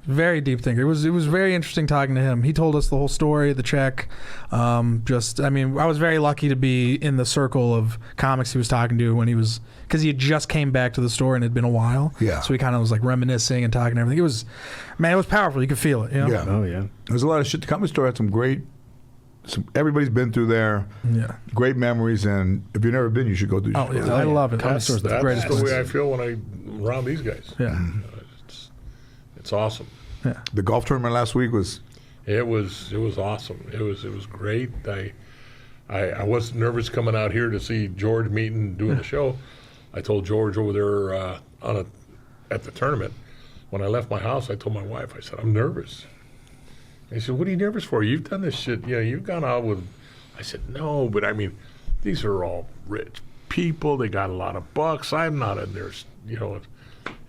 Very deep thinker. It was very interesting talking to him. He told us the whole story, the check. I was very lucky to be in the circle of comics he was talking to when he was, because he had just came back to the store and it had been a while. Yeah. So he kind of was like reminiscing and talking and everything. It was powerful. You could feel it. You know? Yeah. Oh yeah. There's a lot of shit. The comedy store had everybody's been through there. Yeah. Great memories, and if you've never been, you should go do. Oh yeah, I love it. That's It's the greatest the place. way I feel when I'm around these guys. Yeah. It's awesome. Yeah. The golf tournament last week was. It was awesome. It was great. I was nervous coming out here to see George meeting doing the show. I told George over there at the tournament, when I left my house, I told my wife, I said, I'm nervous. And he said, what are you nervous for? You've done this shit. You've gone out with. I said, no, but I mean, these are all rich people. They got a lot of bucks. I'm not in their,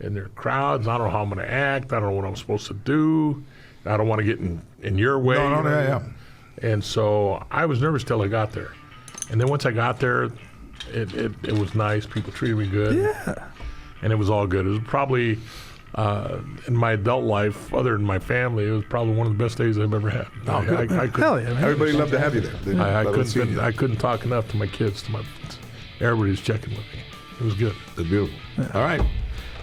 in their crowds. I don't know how I'm going to act. I don't know what I'm supposed to do. I don't want to get in your way. No, yeah. And so I was nervous till I got there. And then once I got there, it was nice. People treated me good. Yeah. And it was all good. It was probably, in my adult life, other than my family, it was probably one of the best days I've ever had. Oh, good. I couldn't- Hell yeah, man. Everybody loved to have you there. I couldn't talk enough to my kids, everybody's checking with me. It was good. It's beautiful. All right.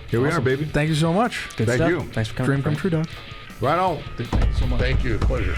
Here we are, baby. Thank you so much. Good Thank stuff. you. Thanks for coming. Dream come true, dog. Right on. Thank you so much. Thank you. Pleasure.